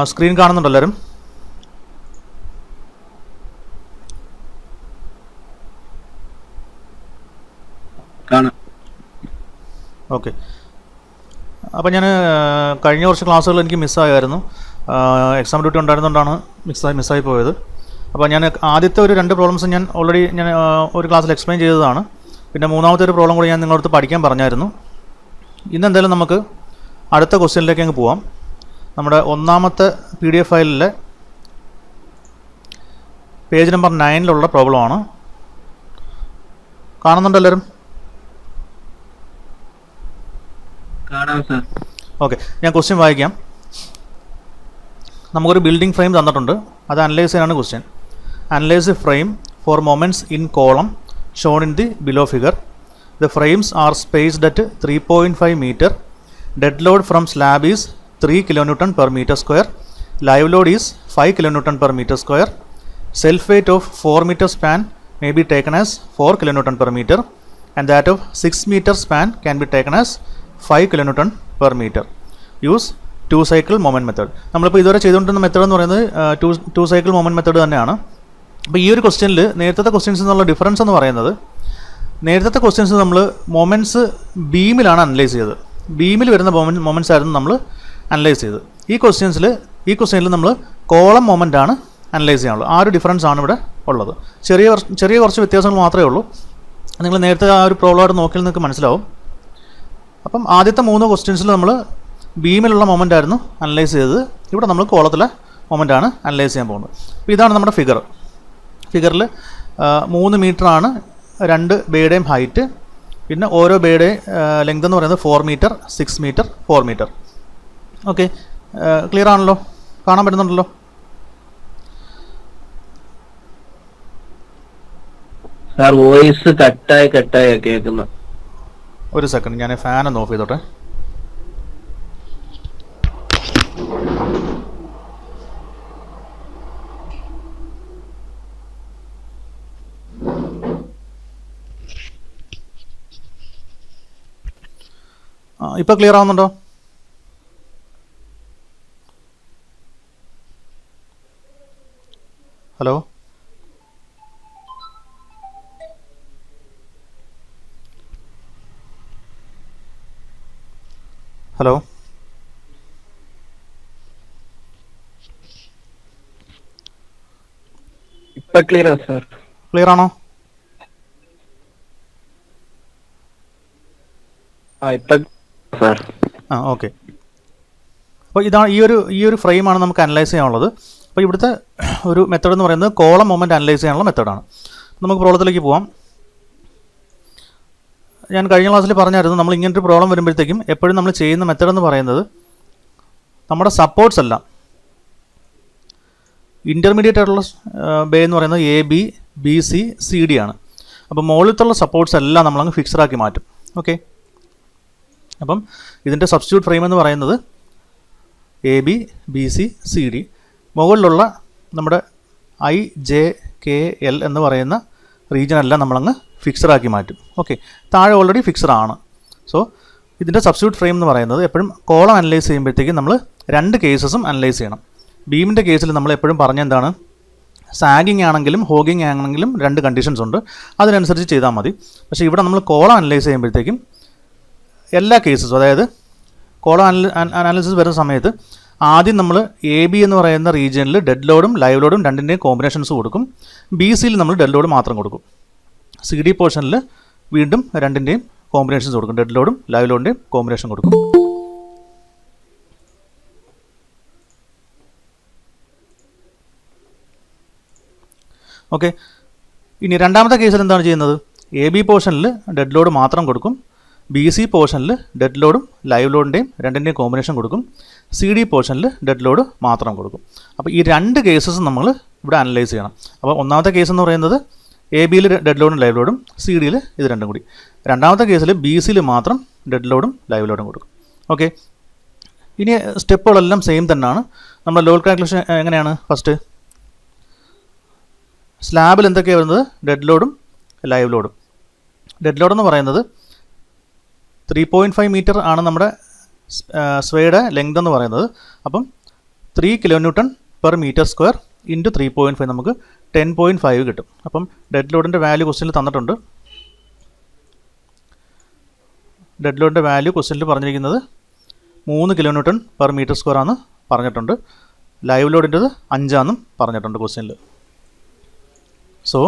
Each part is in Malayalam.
സ്ക്രീൻ കാണുന്നുണ്ടോ എല്ലാവരും? ഓക്കെ. അപ്പോൾ ഞാൻ കഴിഞ്ഞ കുറച്ച് ക്ലാസ്സുകൾ എനിക്ക് മിസ്സായിരുന്നു. എക്സാം ഡ്യൂട്ടി ഉണ്ടായിരുന്നുകൊണ്ടാണ് മിസ്സായി പോയത്. അപ്പോൾ ഞാൻ ആദ്യത്തെ ഒരു 2 പ്രോബ്ലംസ് ഞാൻ ഓൾറെഡി ഒരു ക്ലാസ്സിൽ എക്സ്പ്ലെയിൻ ചെയ്തതാണ്. പിന്നെ മൂന്നാമത്തെ ഒരു പ്രോബ്ലം കൂടി ഞാൻ നിങ്ങളടുത്ത് പഠിക്കാൻ പറഞ്ഞായിരുന്നു. ഇന്ന് എന്തായാലും നമുക്ക് അടുത്ത ക്വസ്റ്റ്യനിലേക്ക് അങ്ങ് പോവാം. നമ്മുടെ ഒന്നാമത്തെ PDF ഫയലിലെ പേജ് നമ്പർ 9 പ്രോബ്ലമാണ്. കാണുന്നുണ്ടോ എല്ലാവരും? ഓക്കെ, ഞാൻ ക്വസ്റ്റ്യൻ വായിക്കാം. നമുക്കൊരു ബിൽഡിംഗ് ഫ്രെയിം തന്നിട്ടുണ്ട്, അത് അനലൈസ് ചെയ്യാനാണ് question. Analyse frame for moments in column shown in the below figure. The frames are spaced at 3.5 meter. Dead load from slab is 3 kN per meter square. Live load is 5 kN per meter square. Self weight of 4 meter span may be taken as 4 kN per meter, and that of 6 meter span can be taken as 5 kN per meter. Use 2 cycle moment method. നമ്മളിപ്പോൾ ഇതുവരെ ചെയ്തുകൊണ്ടിരുന്ന മെത്തേഡ് എന്ന് പറയുന്നത് 2 cycle moment മെത്തേഡ് തന്നെയാണ്. അപ്പോൾ ഈ ഒരു ക്വസ്റ്റ്യനിൽ നേരത്തെ ക്വസ്റ്റ്യൻസ് എന്നുള്ള ഡിഫറൻസ് എന്ന് പറയുന്നത്, നേരത്തെ ക്വസ്റ്റ്യൻസ് നമ്മൾ മൊമെൻറ്റ്സ് ബീമിലാണ് അനലൈസ് ചെയ്തത്. ബീമിൽ വരുന്ന മൊമെൻറ്റ്സ് ആയിരുന്നു നമ്മൾ അനലൈസ് ചെയ്തത്. ഈ ക്വസ്റ്റ്യനിൽ നമ്മൾ കോളം മൊമെൻ്റാണ് അനലൈസ് ചെയ്യാനുള്ളത്. ആ ഒരു ഡിഫറൻസ് ആണ് ഇവിടെ ഉള്ളത്. ചെറിയ കുറച്ച് വ്യത്യാസങ്ങൾ മാത്രമേ ഉള്ളൂ. നിങ്ങൾ നേരത്തെ ആ ഒരു പ്രോബ്ലമായിട്ട് നോക്കിയാൽ നിങ്ങൾക്ക് മനസ്സിലാവും. അപ്പം ആദ്യത്തെ 3 ക്വസ്റ്റ്യൻസിൽ നമ്മൾ ബീമിലുള്ള മൊമെൻ്റ് ആയിരുന്നു അനലൈസ് ചെയ്തത്. ഇവിടെ നമ്മൾ കോളത്തിലെ മൊമെൻ്റാണ് അനലൈസ് ചെയ്യാൻ പോകുന്നത്. അപ്പോൾ ഇതാണ് നമ്മുടെ ഫിഗറിൽ 3 മീറ്ററാണ് 2 ബേയുടെയും ഹൈറ്റ്. പിന്നെ ഓരോ ബേയുടെയും ലെങ്ത് എന്ന് പറയുന്നത് 4 meter, 6 meter, 4 meter. Okay, clear ആണല്ലോ? കാണാൻ പറ്റുന്നുണ്ടല്ലോ? സാർ വോയിസ് കട്ടായി കേൾക്കുന്നു. ഒരു സെക്കൻഡ്, ഞാൻ ഫാൻ ഒന്ന് ഓഫ് ചെയ്തോട്ടെ. ഇപ്പോൾ ക്ലിയർ ആവുന്നുണ്ടോ? ഹലോ? ഹലോ? ഇപ്പൊ ക്ലിയർ ആണ് സാർ. ക്ലിയർ ആണോ? ഓക്കെ. അപ്പോൾ ഇതാണ് ഈ ഒരു ഫ്രെയിമാണ് നമുക്ക് അനലൈസ് ചെയ്യാനുള്ളത്. അപ്പോൾ ഇവിടുത്തെ ഒരു മെത്തേഡ് എന്ന് പറയുന്നത് കോളം മൊമെൻറ്റ് അനലൈസ് ചെയ്യാനുള്ള മെത്തേഡാണ്. നമുക്ക് പ്രോബ്ലത്തിലേക്ക് പോവാം. ഞാൻ കഴിഞ്ഞ ക്ലാസ്സിൽ പറഞ്ഞായിരുന്നു, നമ്മൾ ഇങ്ങനൊരു പ്രോബ്ലം വരുമ്പോഴത്തേക്കും എപ്പോഴും നമ്മൾ ചെയ്യുന്ന മെത്തേഡ് എന്ന് പറയുന്നത് നമ്മുടെ സപ്പോർട്ട്സ് എല്ലാം ഇൻ്റർമീഡിയറ്റ് ആയിട്ടുള്ള ബേ എന്ന് പറയുന്നത് AB, BC, CD ആണ്. അപ്പോൾ മുകളിലത്തുള്ള സപ്പോർട്ട്സ് എല്ലാം നമ്മളങ്ങ് ഫിക്സഡാക്കി മാറ്റും. ഓക്കെ, അപ്പം ഇതിൻ്റെ സബ്സ്റ്റിറ്റ്യൂട്ട് ഫ്രെയിം എന്ന് പറയുന്നത് AB, BC, CD. മുകളിലുള്ള നമ്മുടെ IJKL എന്ന് പറയുന്ന റീജിയനെല്ലാം നമ്മളങ്ങ് ഫിക്സഡാക്കി മാറ്റും. ഓക്കെ, താഴെ ഓൾറെഡി ഫിക്സഡ് ആണ്. സോ ഇതിൻ്റെ സബ്സ്റ്റിറ്റ്യൂട്ട് ഫ്രെയിം എന്ന് പറയുന്നത് എപ്പോഴും കോളം അനലൈസ് ചെയ്യുമ്പോഴത്തേക്കും നമ്മൾ 2 കേസസും അനലൈസ് ചെയ്യണം. ബീമിൻ്റെ കേസിൽ നമ്മൾ എപ്പോഴും പറഞ്ഞ എന്താണ്, സാഗിങ് ആണെങ്കിലും ഹോഗിങ് ആണെങ്കിലും 2 കണ്ടീഷൻസ് ഉണ്ട്, അതിനനുസരിച്ച് ചെയ്താൽ മതി. പക്ഷേ ഇവിടെ നമ്മൾ കോളം അനലൈസ് ചെയ്യുമ്പോഴത്തേക്കും എല്ലാ കേസസും, അതായത് കോളം അനാലിസിസ് വരുന്ന സമയത്ത് ആദ്യം നമ്മൾ AB എന്ന് പറയുന്ന റീജിയനിൽ ഡെഡ് ലോഡും ലൈവ് ലോഡും 2ൻ്റെയും കോമ്പിനേഷൻസ് കൊടുക്കും. BCയിൽ നമ്മൾ ഡെഡ് ലോഡ് മാത്രം കൊടുക്കും. CD പോർഷനിൽ വീണ്ടും 2ൻ്റെയും കോമ്പിനേഷൻസ് കൊടുക്കും, ഡെഡ് ലോഡും ലൈവ് ലോഡിൻ്റെയും കോമ്പിനേഷൻ കൊടുക്കും. ഓക്കെ, ഇനി രണ്ടാമത്തെ കേസിൽ എന്താണ് ചെയ്യുന്നത്, AB പോർഷനിൽ ഡെഡ് ലോഡ് മാത്രം കൊടുക്കും, BC പോർഷനിൽ ഡെഡ് ലോഡും ലൈവ് ലോഡിൻ്റെയും 2ൻ്റെയും കോമ്പിനേഷൻ കൊടുക്കും, CD പോർഷനിൽ ഡെഡ് ലോഡ് മാത്രം കൊടുക്കും. അപ്പോൾ ഈ 2 കേസസ് നമ്മൾ ഇവിടെ അനലൈസ് ചെയ്യണം. അപ്പോൾ ഒന്നാമത്തെ കേസ് എന്ന് പറയുന്നത് ABയിൽ ഡെഡ് ലോഡും ലൈവ് ലോഡും, CDയിൽ ഇത് 2 കൂടി. രണ്ടാമത്തെ കേസിൽ BCയിൽ മാത്രം ഡെഡ് ലോഡും ലൈവ് ലോഡും കൊടുക്കും. ഓക്കെ, ഇനി സ്റ്റെപ്പുകളെല്ലാം സെയിം തന്നെയാണ്. നമ്മുടെ ലോഡ് കാൽക്കുലേഷൻ എങ്ങനെയാണ്? ഫസ്റ്റ് സ്ലാബിൽ എന്തൊക്കെയാണ് വരുന്നത്, ഡെഡ് ലോഡും ലൈവ് ലോഡും. ഡെഡ് ലോഡ് എന്ന് പറയുന്നത് 3.5 മീറ്റർ ആണ് നമ്മുടെ സ്വയുടെ ലെങ്ത് എന്ന് പറയുന്നത്. അപ്പം 3 kN/m² ഇൻറ്റു 3.5 നമുക്ക് 10.5 കിട്ടും. അപ്പം ഡെഡ് ലോഡിൻ്റെ വാല്യൂ ക്വസ്റ്റ്യനിൽ തന്നിട്ടുണ്ട്. ഡെഡ് ലോഡിൻ്റെ വാല്യൂ ക്വസ്റ്റ്യനിൽ പറഞ്ഞിരിക്കുന്നത് 3 kN/m² ആണ് പറഞ്ഞിട്ടുണ്ട്. ലൈവ് ലോഡിൻ്റെത് 5 ആണെന്നും പറഞ്ഞിട്ടുണ്ട് ക്വസ്റ്റ്യനിൽ. സോ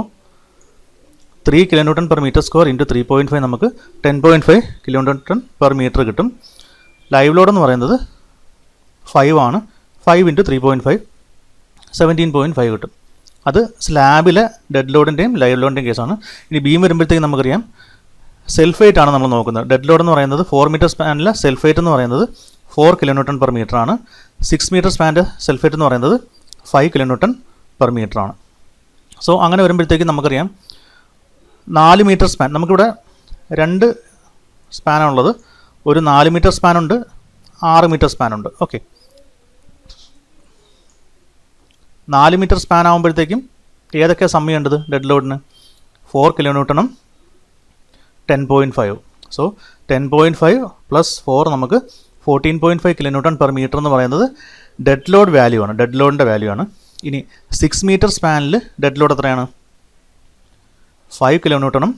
3 kN/m² ഇൻറ്റു 3.5 നമുക്ക് 10.5 kN/m കിട്ടും. ലൈവ് ലോഡ് എന്ന് പറയുന്നത് 5 ആണ്. 5 ഇൻറ്റു 3.5 17.5 കിട്ടും. അത് സ്ലാബിലെ ഡെഡ് ലോഡിൻ്റെയും ലൈവ് ലോഡിൻ്റെയും കേസാണ്. ഇനി ബീം വരുമ്പോഴത്തേക്ക് നമുക്കറിയാം സെൽഫ് വെയിറ്റ് ആണ് നമ്മൾ നോക്കുന്നത്. ഡെഡ് ലോഡ് എന്ന് പറയുന്നത് 4 മീറ്റർ സ്പാനിലെ സെൽഫ് വെയിറ്റ് എന്ന് പറയുന്നത് 4 kN/m ആണ്. 6 മീറ്റർ സ്പാൻ്റെ സെൽഫ് വെയിറ്റ് എന്ന് പറയുന്നത് 5 kN/m ആണ്. സോ അങ്ങനെ വരുമ്പോഴത്തേക്ക് നമുക്കറിയാം 4 മീറ്റർ സ്പാൻ, നമുക്കിവിടെ 2 സ്പാനാണുള്ളത്. ഒരു 4 മീറ്റർ സ്പാനുണ്ട്, 6 മീറ്റർ സ്പാനുണ്ട്. ഓക്കെ, 4 മീറ്റർ സ്പാൻ ആകുമ്പോഴത്തേക്കും ഏതൊക്കെയാണ് സമ്മ് ചെയ്യേണ്ടത്? ഡെഡ് ലോഡിന് 4 kN/m 10.5. സോ 10.5 പ്ലസ് 4 നമുക്ക് 14.5 kN/m എന്ന് പറയുന്നത് ഡെഡ് ലോഡ് വാല്യൂ ആണ്, ഡെഡ് ലോഡിൻ്റെ വാല്യൂ ആണ്. ഇനി 6 മീറ്റർ സ്പാനിൽ ഡെഡ് ലോഡ് എത്രയാണ്? 5 kN/m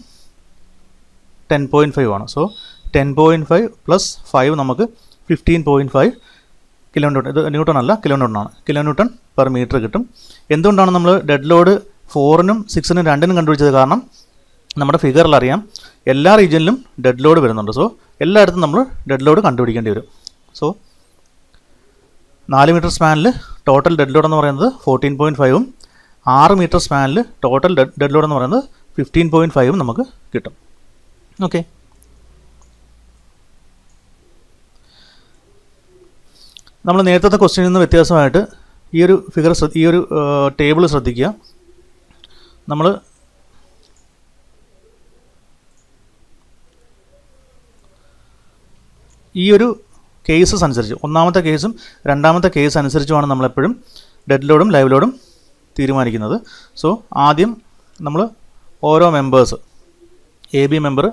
10.5 ആണ്. സോ 10.5 പ്ലസ് 5 നമുക്ക് 15.5 kN. ഇത് ന്യൂട്ടൺ അല്ല, കിലോന്യൂട്ടൺ kN/m കിട്ടും. എന്തുകൊണ്ടാണ് നമ്മൾ ഡെഡ് ലോഡ് 4-നും 6-നും 2-നും കണ്ടുപിടിച്ചത്? കാരണം നമ്മുടെ ഫിഗറിൽ അറിയാം എല്ലാ റീജിയനിലും ഡെഡ് ലോഡ് വരുന്നുണ്ട്. സോ എല്ലായിടത്തും നമ്മൾ ഡെഡ് ലോഡ് കണ്ടുപിടിക്കേണ്ടി വരും. സോ 4 മീറ്റർ സ്പാനിൽ ടോട്ടൽ ഡെഡ് ലോഡ് എന്ന് പറയുന്നത് 14.5-ഉം 6 മീറ്റർ സ്പാനിൽ ടോട്ടൽ ഡെഡ് ലോഡ് എന്ന് പറയുന്നത് 15.5-ഉം നമുക്ക് കിട്ടും. ഓക്കെ, നമ്മൾ നേരത്തെ ക്വസ്റ്റ്യനിൽ നിന്ന് വ്യത്യാസമായിട്ട് ഈ ഒരു ഫിഗർ ഈ ഒരു ടേബിൾ ശ്രദ്ധിക്കുക. നമ്മൾ ഈ ഒരു കേസസ് അനുസരിച്ച്, ഒന്നാമത്തെ കേസും രണ്ടാമത്തെ കേസ് അനുസരിച്ചുമാണ് നമ്മളെപ്പോഴും ഡെഡ് ലോഡും ലൈവ് ലോഡും തീരുമാനിക്കുന്നത്. സോ ആദ്യം നമ്മൾ ഓരോ members, A B member,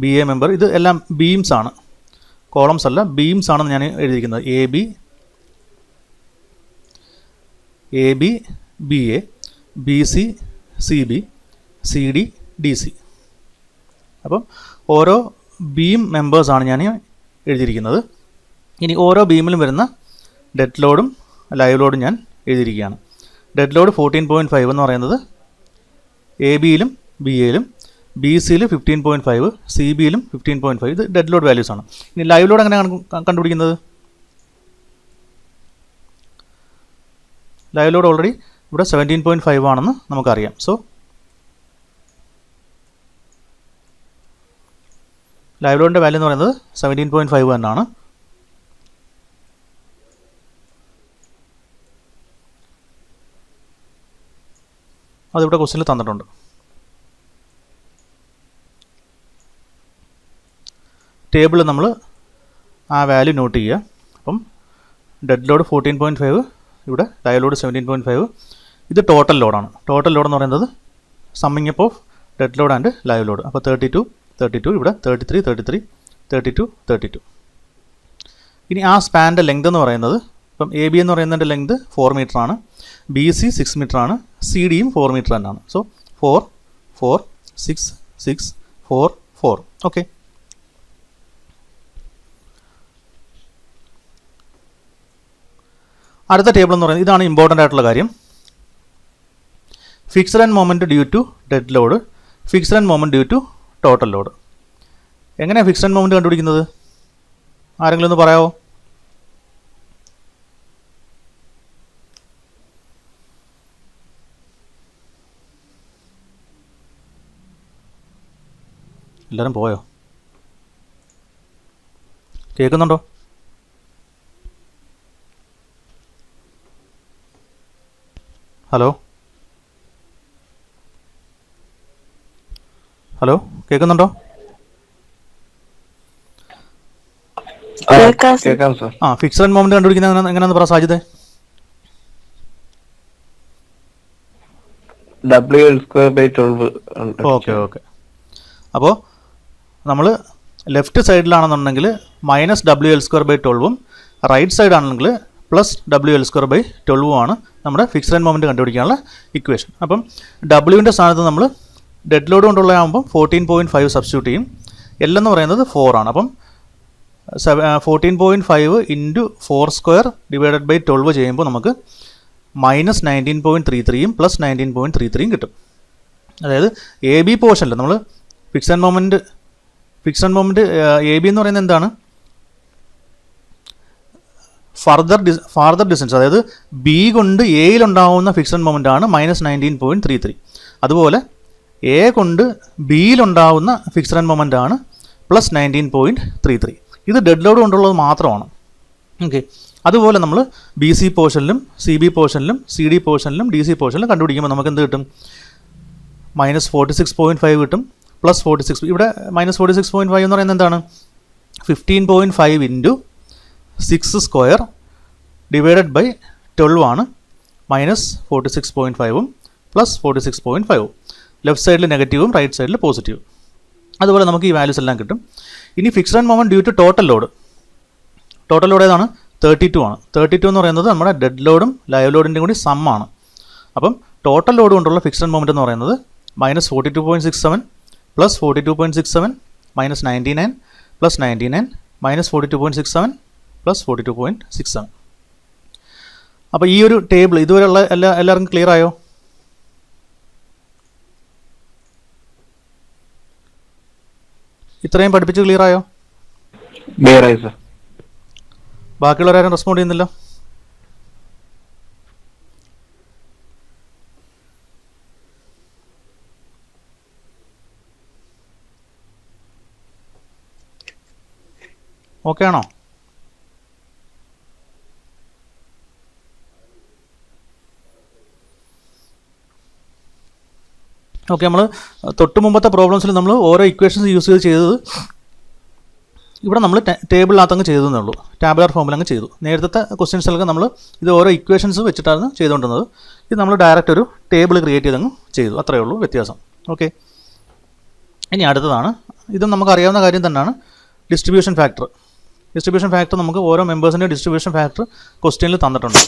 B A member, ഇത് എല്ലാം ബീംസ് ആണ്, കോളംസ് അല്ല, ബീംസ് ആണെന്ന് ഞാൻ എഴുതിയിരിക്കുന്നത്. A B, B A, B C, C B, C D, D C. അപ്പം ഓരോ ബീം മെമ്പേഴ്സാണ് ഞാൻ എഴുതിയിരിക്കുന്നത്. ഇനി ഓരോ ബീമിലും വരുന്ന ഡെഡ് ലോഡും ലൈവ് ലോഡും ഞാൻ എഴുതിയിരിക്കുകയാണ്. ഡെഡ് ലോഡ് 14.5 എന്ന് പറയുന്നത് എ ബിയിലും ബി എയിലും, ബി സിയിൽ 15.5, സി ബിയിലും 15.5. ഇത് ഡെഡ് ലോഡ് വാല്യൂസ് ആണ്. ഇനി ലൈവ് ലോഡ് എങ്ങനെയാണ് കണ്ടുപിടിക്കുന്നത്? ലൈവ് ലോഡ് ഓൾറെഡി ഇവിടെ 17.5 ആണെന്ന് നമുക്കറിയാം. സോ ലൈവ് ലോഡിൻ്റെ വാല്യൂ എന്ന് പറയുന്നത് 17.5 തന്നെയാണ്. അതിവിടെ ക്വസ്റ്റ്യനിൽ തന്നിട്ടുണ്ട്. ടേബിളിൽ നമ്മൾ ആ വാല്യൂ നോട്ട് ചെയ്യുക. അപ്പം ഡെഡ് ലോഡ് 14.5, ഇവിടെ ലൈവ് ലോഡ് 17.5. ഇത് ടോട്ടൽ ലോഡാണ്. ടോട്ടൽ ലോഡ് എന്ന് പറയുന്നത് summing up of dead load and live load. അപ്പോൾ 32, ഇവിടെ 33. ഇനി ആ സ്പാൻ്റെ ലെങ്ത് എന്ന് പറയുന്നത്, ഇപ്പം എ ബി എന്ന് പറയുന്നതിൻ്റെ ലെങ്ത് 4 മീറ്റർ ആണ്, ബി സി 6 മീറ്റർ ആണ്, സി ഡിയും 4 മീറ്റർ തന്നെയാണ്. സോ 4, 4, 6, 6, 4, 4. ഓക്കെ, അടുത്ത ടേബിൾ എന്ന് പറയുന്നത്, ഇതാണ് ഇമ്പോർട്ടൻ്റ് ആയിട്ടുള്ള കാര്യം. Fixed end moment due to dead load, fixed end moment due to total load. എങ്ങനെയാണ് ഫിക്സഡ് ആൻഡ് മൊമെൻറ്റ് കണ്ടുപിടിക്കുന്നത്? ആരെങ്കിലും ഒന്ന് പറയാമോ? എല്ലാവരും പോയോ? കേൾക്കുന്നുണ്ടോ? ഹലോ, കേൾക്കുന്നുണ്ടോ? കേൾക്കാം സർ. ഫിക്സഡ് ആൻഡ് മൊമെന്റ് കണ്ടുപിടിക്കുന്നത് എങ്ങനെയാണെന്ന് പറ സാജിദേ. W²/12. ഓക്കെ. അപ്പോൾ നമ്മൾ ലെഫ്റ്റ് സൈഡിലാണെന്നുണ്ടെങ്കിൽ -WL²/12ഉം റൈറ്റ് സൈഡ് ആണെങ്കിൽ പ്ലസ് WL²/12 ആണ് നമ്മുടെ ഫിക്സ്ഡ് എൻഡ് മൊമെൻറ്റ് കണ്ടുപിടിക്കാനുള്ള ഇക്വേഷൻ. അപ്പം ഡബ്ല്യുവിൻ്റെ സ്ഥാനത്ത് നമ്മൾ ഡെഡ് ലോഡ് കൊണ്ടുള്ള ആകുമ്പോൾ 14.5 സബ്സ്റ്റിറ്റ്യൂട്ട് ചെയ്യും. എൽ എന്ന് പറയുന്നത് 4 ആണ്. അപ്പം 14.5 ഇൻറ്റു 4² ഡിവൈഡഡ് ബൈ 12 ചെയ്യുമ്പോൾ നമുക്ക് -19.33യും പ്ലസ് 19.33യും കിട്ടും. അതായത് എ ബി പോർഷനിൽ നമ്മൾ fixed end moment A B എന്ന് പറയുന്നത് എന്താണ്? ഫാർദർ ഡിസ്റ്റൻസ്, അതായത് ബി കൊണ്ട് എയിലുണ്ടാവുന്ന ഫിക്സ്ഡ് മൊമെൻ്റ് ആണ് -19.33. അതുപോലെ എ കൊണ്ട് ബിയിലുണ്ടാവുന്ന ഫിക്സ്ഡ് മൊമെൻ്റ് ആണ് പ്ലസ് 19.33. ഇത് ഡെഡ് ലോഡ് കൊണ്ടുള്ളത് മാത്രമാണ്. ഓക്കെ, അതുപോലെ നമ്മൾ ബി സി പോർഷനിലും സി ബി പോർഷനിലും സി ഡി പോർഷനിലും ഡി സി പോർഷനിലും കണ്ടുപിടിക്കുമ്പോൾ നമുക്ക് എന്ത് കിട്ടും? -46.5 കിട്ടും, പ്ലസ് 46. ഇവിടെ -46.5 എന്ന് പറയുന്നത് എന്താണ്? 15.5 ഇൻറ്റു 6² ഡിവൈഡഡ് ബൈ 12 ആണ്. -46.5ഉം പ്ലസ് 46.5ഉം ലെഫ്റ്റ് സൈഡിൽ നെഗറ്റീവും റൈറ്റ് സൈഡിൽ പോസിറ്റീവും. അതുപോലെ നമുക്ക് ഈ വാല്യൂസ് എല്ലാം കിട്ടും. ഇനി fixed end moment due to total load ഏതാണ്? 32 ആണ്. 32 എന്ന് പറയുന്നത് നമ്മുടെ ഡെഡ് ലോഡും ലൈവ് ലോഡിൻ്റെയും കൂടി സമ്മാണ്. അപ്പം ടോട്ടൽ ലോഡ് കൊണ്ടുള്ള ഫിക്സ്ഡ് എൻഡ് മൊമെൻറ്റ് എന്ന് പറയുന്നത് -42.67 പ്ലസ് 42.67 -99 പ്ലസ് 99 -42.67 പ്ലസ് 42.67. അപ്പോൾ ഈ ഒരു ടേബിൾ ഇതുവരെയുള്ള എല്ലാവർക്കും ക്ലിയർ ആയോ? ഇത്രയും പഠിപ്പിച്ച് ക്ലിയർ ആയോ? ബാക്കിയുള്ളവരാരും റെസ്പോണ്ട് ചെയ്യുന്നില്ല. ഓക്കെ ആണോ? ഓക്കെ, നമ്മൾ തൊട്ട് മുമ്പത്തെ പ്രോബ്ലംസിൽ നമ്മൾ ഓരോ ഇക്വേഷൻസ് യൂസ് ചെയ്തത് ഇവിടെ നമ്മൾ ടേബിളിനകത്ത് അങ്ങ് ചെയ്തതേ ഉള്ളൂ. ടാബുലാർ ഫോമിൽ അങ്ങ് ചെയ്തു. നേരത്തെ ക്വസ്റ്റ്യൻസിലൊക്കെ നമ്മൾ ഇത് ഓരോ ഇക്വേഷൻസ് വെച്ചിട്ടാണ് ചെയ്തുകൊണ്ടിരുന്നത്. ഇത് നമ്മൾ ഡയറക്റ്റ് ഒരു ടേബിൾ ക്രിയേറ്റ് ചെയ്തങ്ങ് ചെയ്തു. അത്രയേ ഉള്ളൂ വ്യത്യാസം. ഓക്കെ, ഇനി അടുത്തതാണ്, ഇതും നമുക്കറിയാവുന്ന കാര്യം തന്നെയാണ്, ഡിസ്ട്രിബ്യൂഷൻ ഫാക്ടർ. ഡിസ്ട്രിബ്യൂഷൻ ഫാക്ടർ നമുക്ക് ഓരോ മെമ്പേഴ്സിൻ്റെ ഡിസ്ട്രിബ്യൂഷൻ ഫാക്ടർ ക്വസ്റ്റ്യനിൽ തന്നിട്ടുണ്ട്.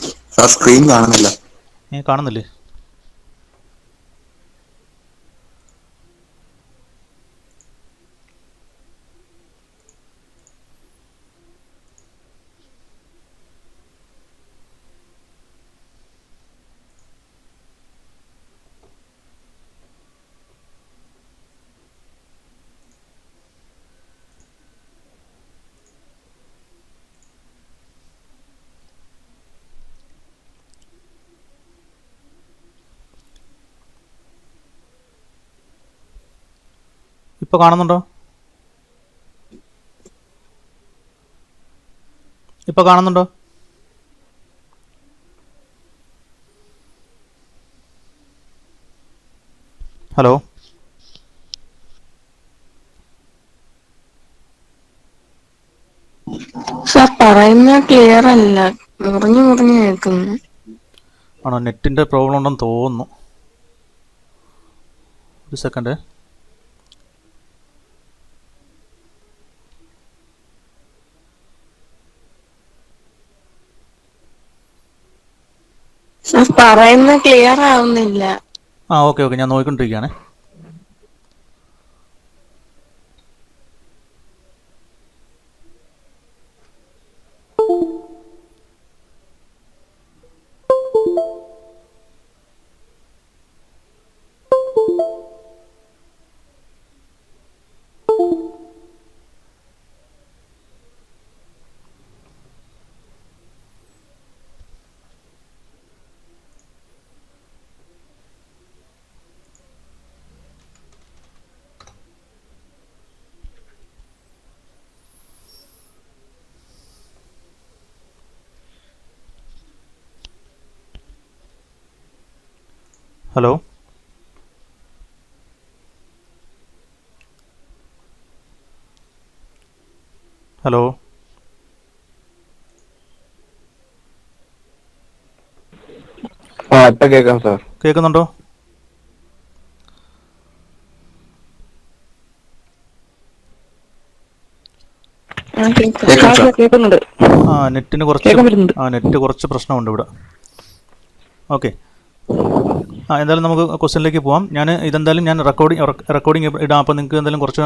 സ്ക്രീൻ കാണുന്നില്ല. കാണുന്നില്ലേ? ഇപ്പോൾ കാണുന്നുണ്ടോ? ഇപ്പോൾ കാണുന്നുണ്ടോ? ഹലോ, സാർ പറയുന്ന ക്ലിയർ അല്ല, മുറിഞ്ഞു മുറിഞ്ഞു കേൾക്കുന്നു. ആണോ? നെറ്റിൻ്റെ പ്രോബ്ലം ഉണ്ടെന്ന് തോന്നുന്നു. ഒരു സെക്കൻഡ്. സാർ പറയുന്ന ക്ലിയർ ആവുന്നില്ല. ഓക്കെ, ഞാൻ നോക്കിക്കൊണ്ടിരിക്കുകയാണേ. ഹലോ, ഹലോ, ഇപ്പൊ കേൾക്കാം സാർ. കേൾക്കുന്നുണ്ടോ? കേൾക്കാം സാർ. കേൾക്കുന്നുണ്ട്. നെറ്റിന് കേൾക്കാൻ പറ്റുന്നുണ്ട്. നെറ്റ് കുറച്ച് പ്രശ്നമുണ്ട് ഇവിടെ. ഓക്കെ, എന്തായാലും നമുക്ക് ക്വസ്റ്റ്യനിലേക്ക് പോവാം. ഞാൻ റെക്കോർഡിംഗ് ഇടാം. അപ്പോൾ നിങ്ങൾക്ക് എന്തായാലും കുറച്ച്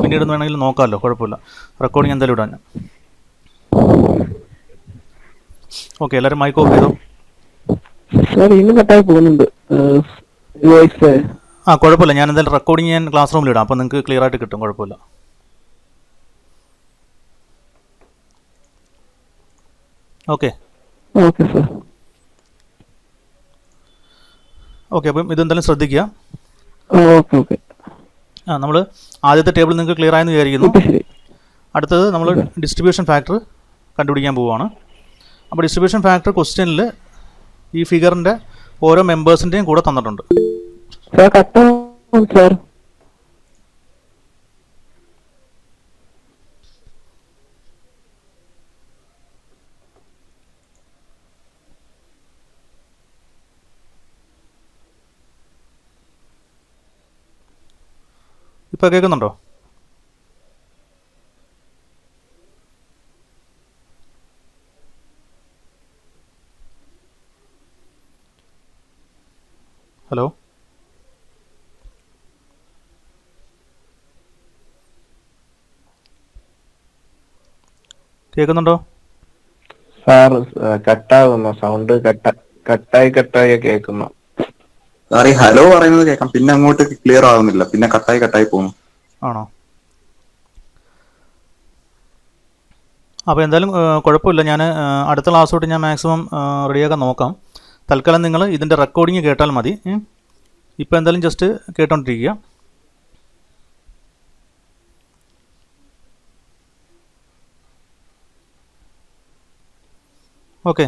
പിന്നീട് വേണമെങ്കിൽ നോക്കാമല്ലോ, കുഴപ്പമില്ല. റെക്കോർഡിംഗ് എന്തായാലും ഇടാം ഞാൻ. ഓക്കെ, എല്ലാവരും മൈക്ക് ഓഫ് ചെയ്തോ. സാർ ഇന്ന് കട്ടായി പോകുന്നുണ്ട് വോയിസ്. കുഴപ്പമില്ല. ഞാൻ എന്തായാലും റെക്കോർഡിംഗ് ഞാൻ ക്ലാസ് റൂമിൽ ഇടാം. അപ്പോൾ നിങ്ങൾക്ക് ക്ലിയർ ആയിട്ട് കിട്ടും, കുഴപ്പമില്ല. Okay okay sir. ഓക്കെ, അപ്പം ഇതെന്തായാലും ശ്രദ്ധിക്കുക. Okay okay. നമ്മൾ ആദ്യത്തെ ടേബിൾ നിങ്ങൾക്ക് ക്ലിയർ ആയെന്ന് വിചാരിക്കുന്നു. അടുത്തത് നമ്മൾ ഡിസ്ട്രിബ്യൂഷൻ ഫാക്ടർ കണ്ടുപിടിക്കാൻ പോവുകയാണ്. അപ്പോൾ ഡിസ്ട്രിബ്യൂഷൻ ഫാക്ടർ ക്വസ്റ്റ്യനിൽ ഈ ഫിഗറിൻ്റെ ഓരോ മെമ്പേഴ്സിൻ്റെയും കൂടെ തന്നിട്ടുണ്ട്. സാർ കട്ടാവും സാർ. ഇപ്പോൾ കേൾക്കുന്നുണ്ടോ? ഹലോ, കേൾക്കുന്നുണ്ടോ? സാർ കട്ടാവുന്നു, സൗണ്ട് കട്ടായി കേൾക്കുന്നു. സാർ ഈ ഹലോ പറയുന്നത് കേൾക്കാം, പിന്നെ അങ്ങോട്ട് ക്ലിയർ ആവുന്നില്ല, പിന്നെ കട്ടായി പോകുന്നു. ആണോ? അപ്പോൾ എന്തായാലും കുഴപ്പമില്ല. ഞാൻ അടുത്ത ക്ലാസ് തൊട്ട് ഞാൻ മാക്സിമം റെഡിയാക്കാൻ നോക്കാം. തൽക്കാലം നിങ്ങൾ ഇതിൻ്റെ റെക്കോർഡിങ് കേട്ടാൽ മതി. ഇപ്പോൾ എന്തായാലും ജസ്റ്റ് കേട്ടോണ്ടിരിക്കുക. Okay,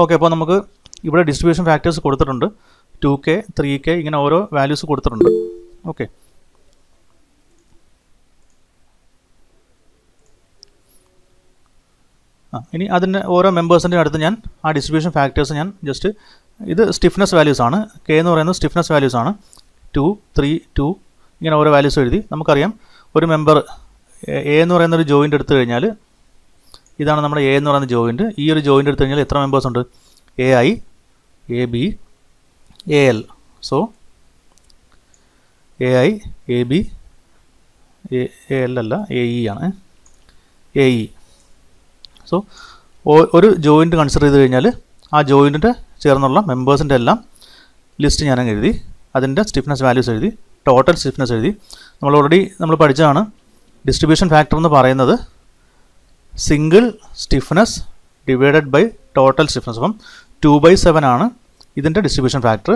okay. അപ്പോൾ നമുക്ക് ഇവിടെ ഡിസ്ട്രിബ്യൂഷൻ ഫാക്ടേഴ്സ് കൊടുത്തിട്ടുണ്ട്. 2K, 3K ഇങ്ങനെ ഓരോ വാല്യൂസ് കൊടുത്തിട്ടുണ്ട്. ഓക്കെ, ഇനി അതിൻ്റെ ഓരോ മെമ്പേഴ്സിൻ്റെ അടുത്ത് ഞാൻ ആ ഡിസ്ട്രിബ്യൂഷൻ ഫാക്ടേഴ്സ് ഞാൻ ജസ്റ്റ്, ഇത് സ്റ്റിഫ്നെസ് വാല്യൂസ് ആണ്. K എന്ന് പറയുന്നത് സ്റ്റിഫ്നെസ് വാല്യൂസ് ആണ്. 2, 3, 2 ഇങ്ങനെ ഓരോ വാല്യൂസ് എഴുതി. നമുക്കറിയാം ഒരു മെമ്പർ A എന്ന് പറയുന്ന ഒരു ജോയിൻ്റ് എടുത്തു കഴിഞ്ഞാൽ, ഇതാണ് നമ്മുടെ A എന്ന് പറയുന്ന ജോയിൻ്റ്. ഈ ഒരു ജോയിൻ്റ് എടുത്തു കഴിഞ്ഞാൽ എത്ര മെമ്പേഴ്സ് ഉണ്ട്? AI, AB, AL. So AI, AB, AL അല്ല, AE ആണ്. AE. സോ ഒരു ജോയിൻ്റ് കൺസിഡർ ചെയ്ത് കഴിഞ്ഞാൽ ആ ജോയിൻറ്റിൻ്റെ ചേർന്നുള്ള മെമ്പേഴ്സിൻ്റെ എല്ലാം ലിസ്റ്റ് ഞാനങ്ങ് എഴുതി. അതിൻ്റെ സ്റ്റിഫ്നെസ് വാല്യൂസ് എഴുതി, ടോട്ടൽ സ്റ്റിഫ്നെസ് എഴുതി. നമ്മൾ പഠിച്ചതാണ് ഡിസ്ട്രിബ്യൂഷൻ ഫാക്ടർ എന്ന് പറയുന്നത് single stiffness divided by total stiffness. അപ്പം 2/7 ആണ് ഇതിൻ്റെ ഡിസ്ട്രിബ്യൂഷൻ ഫാക്ടർ,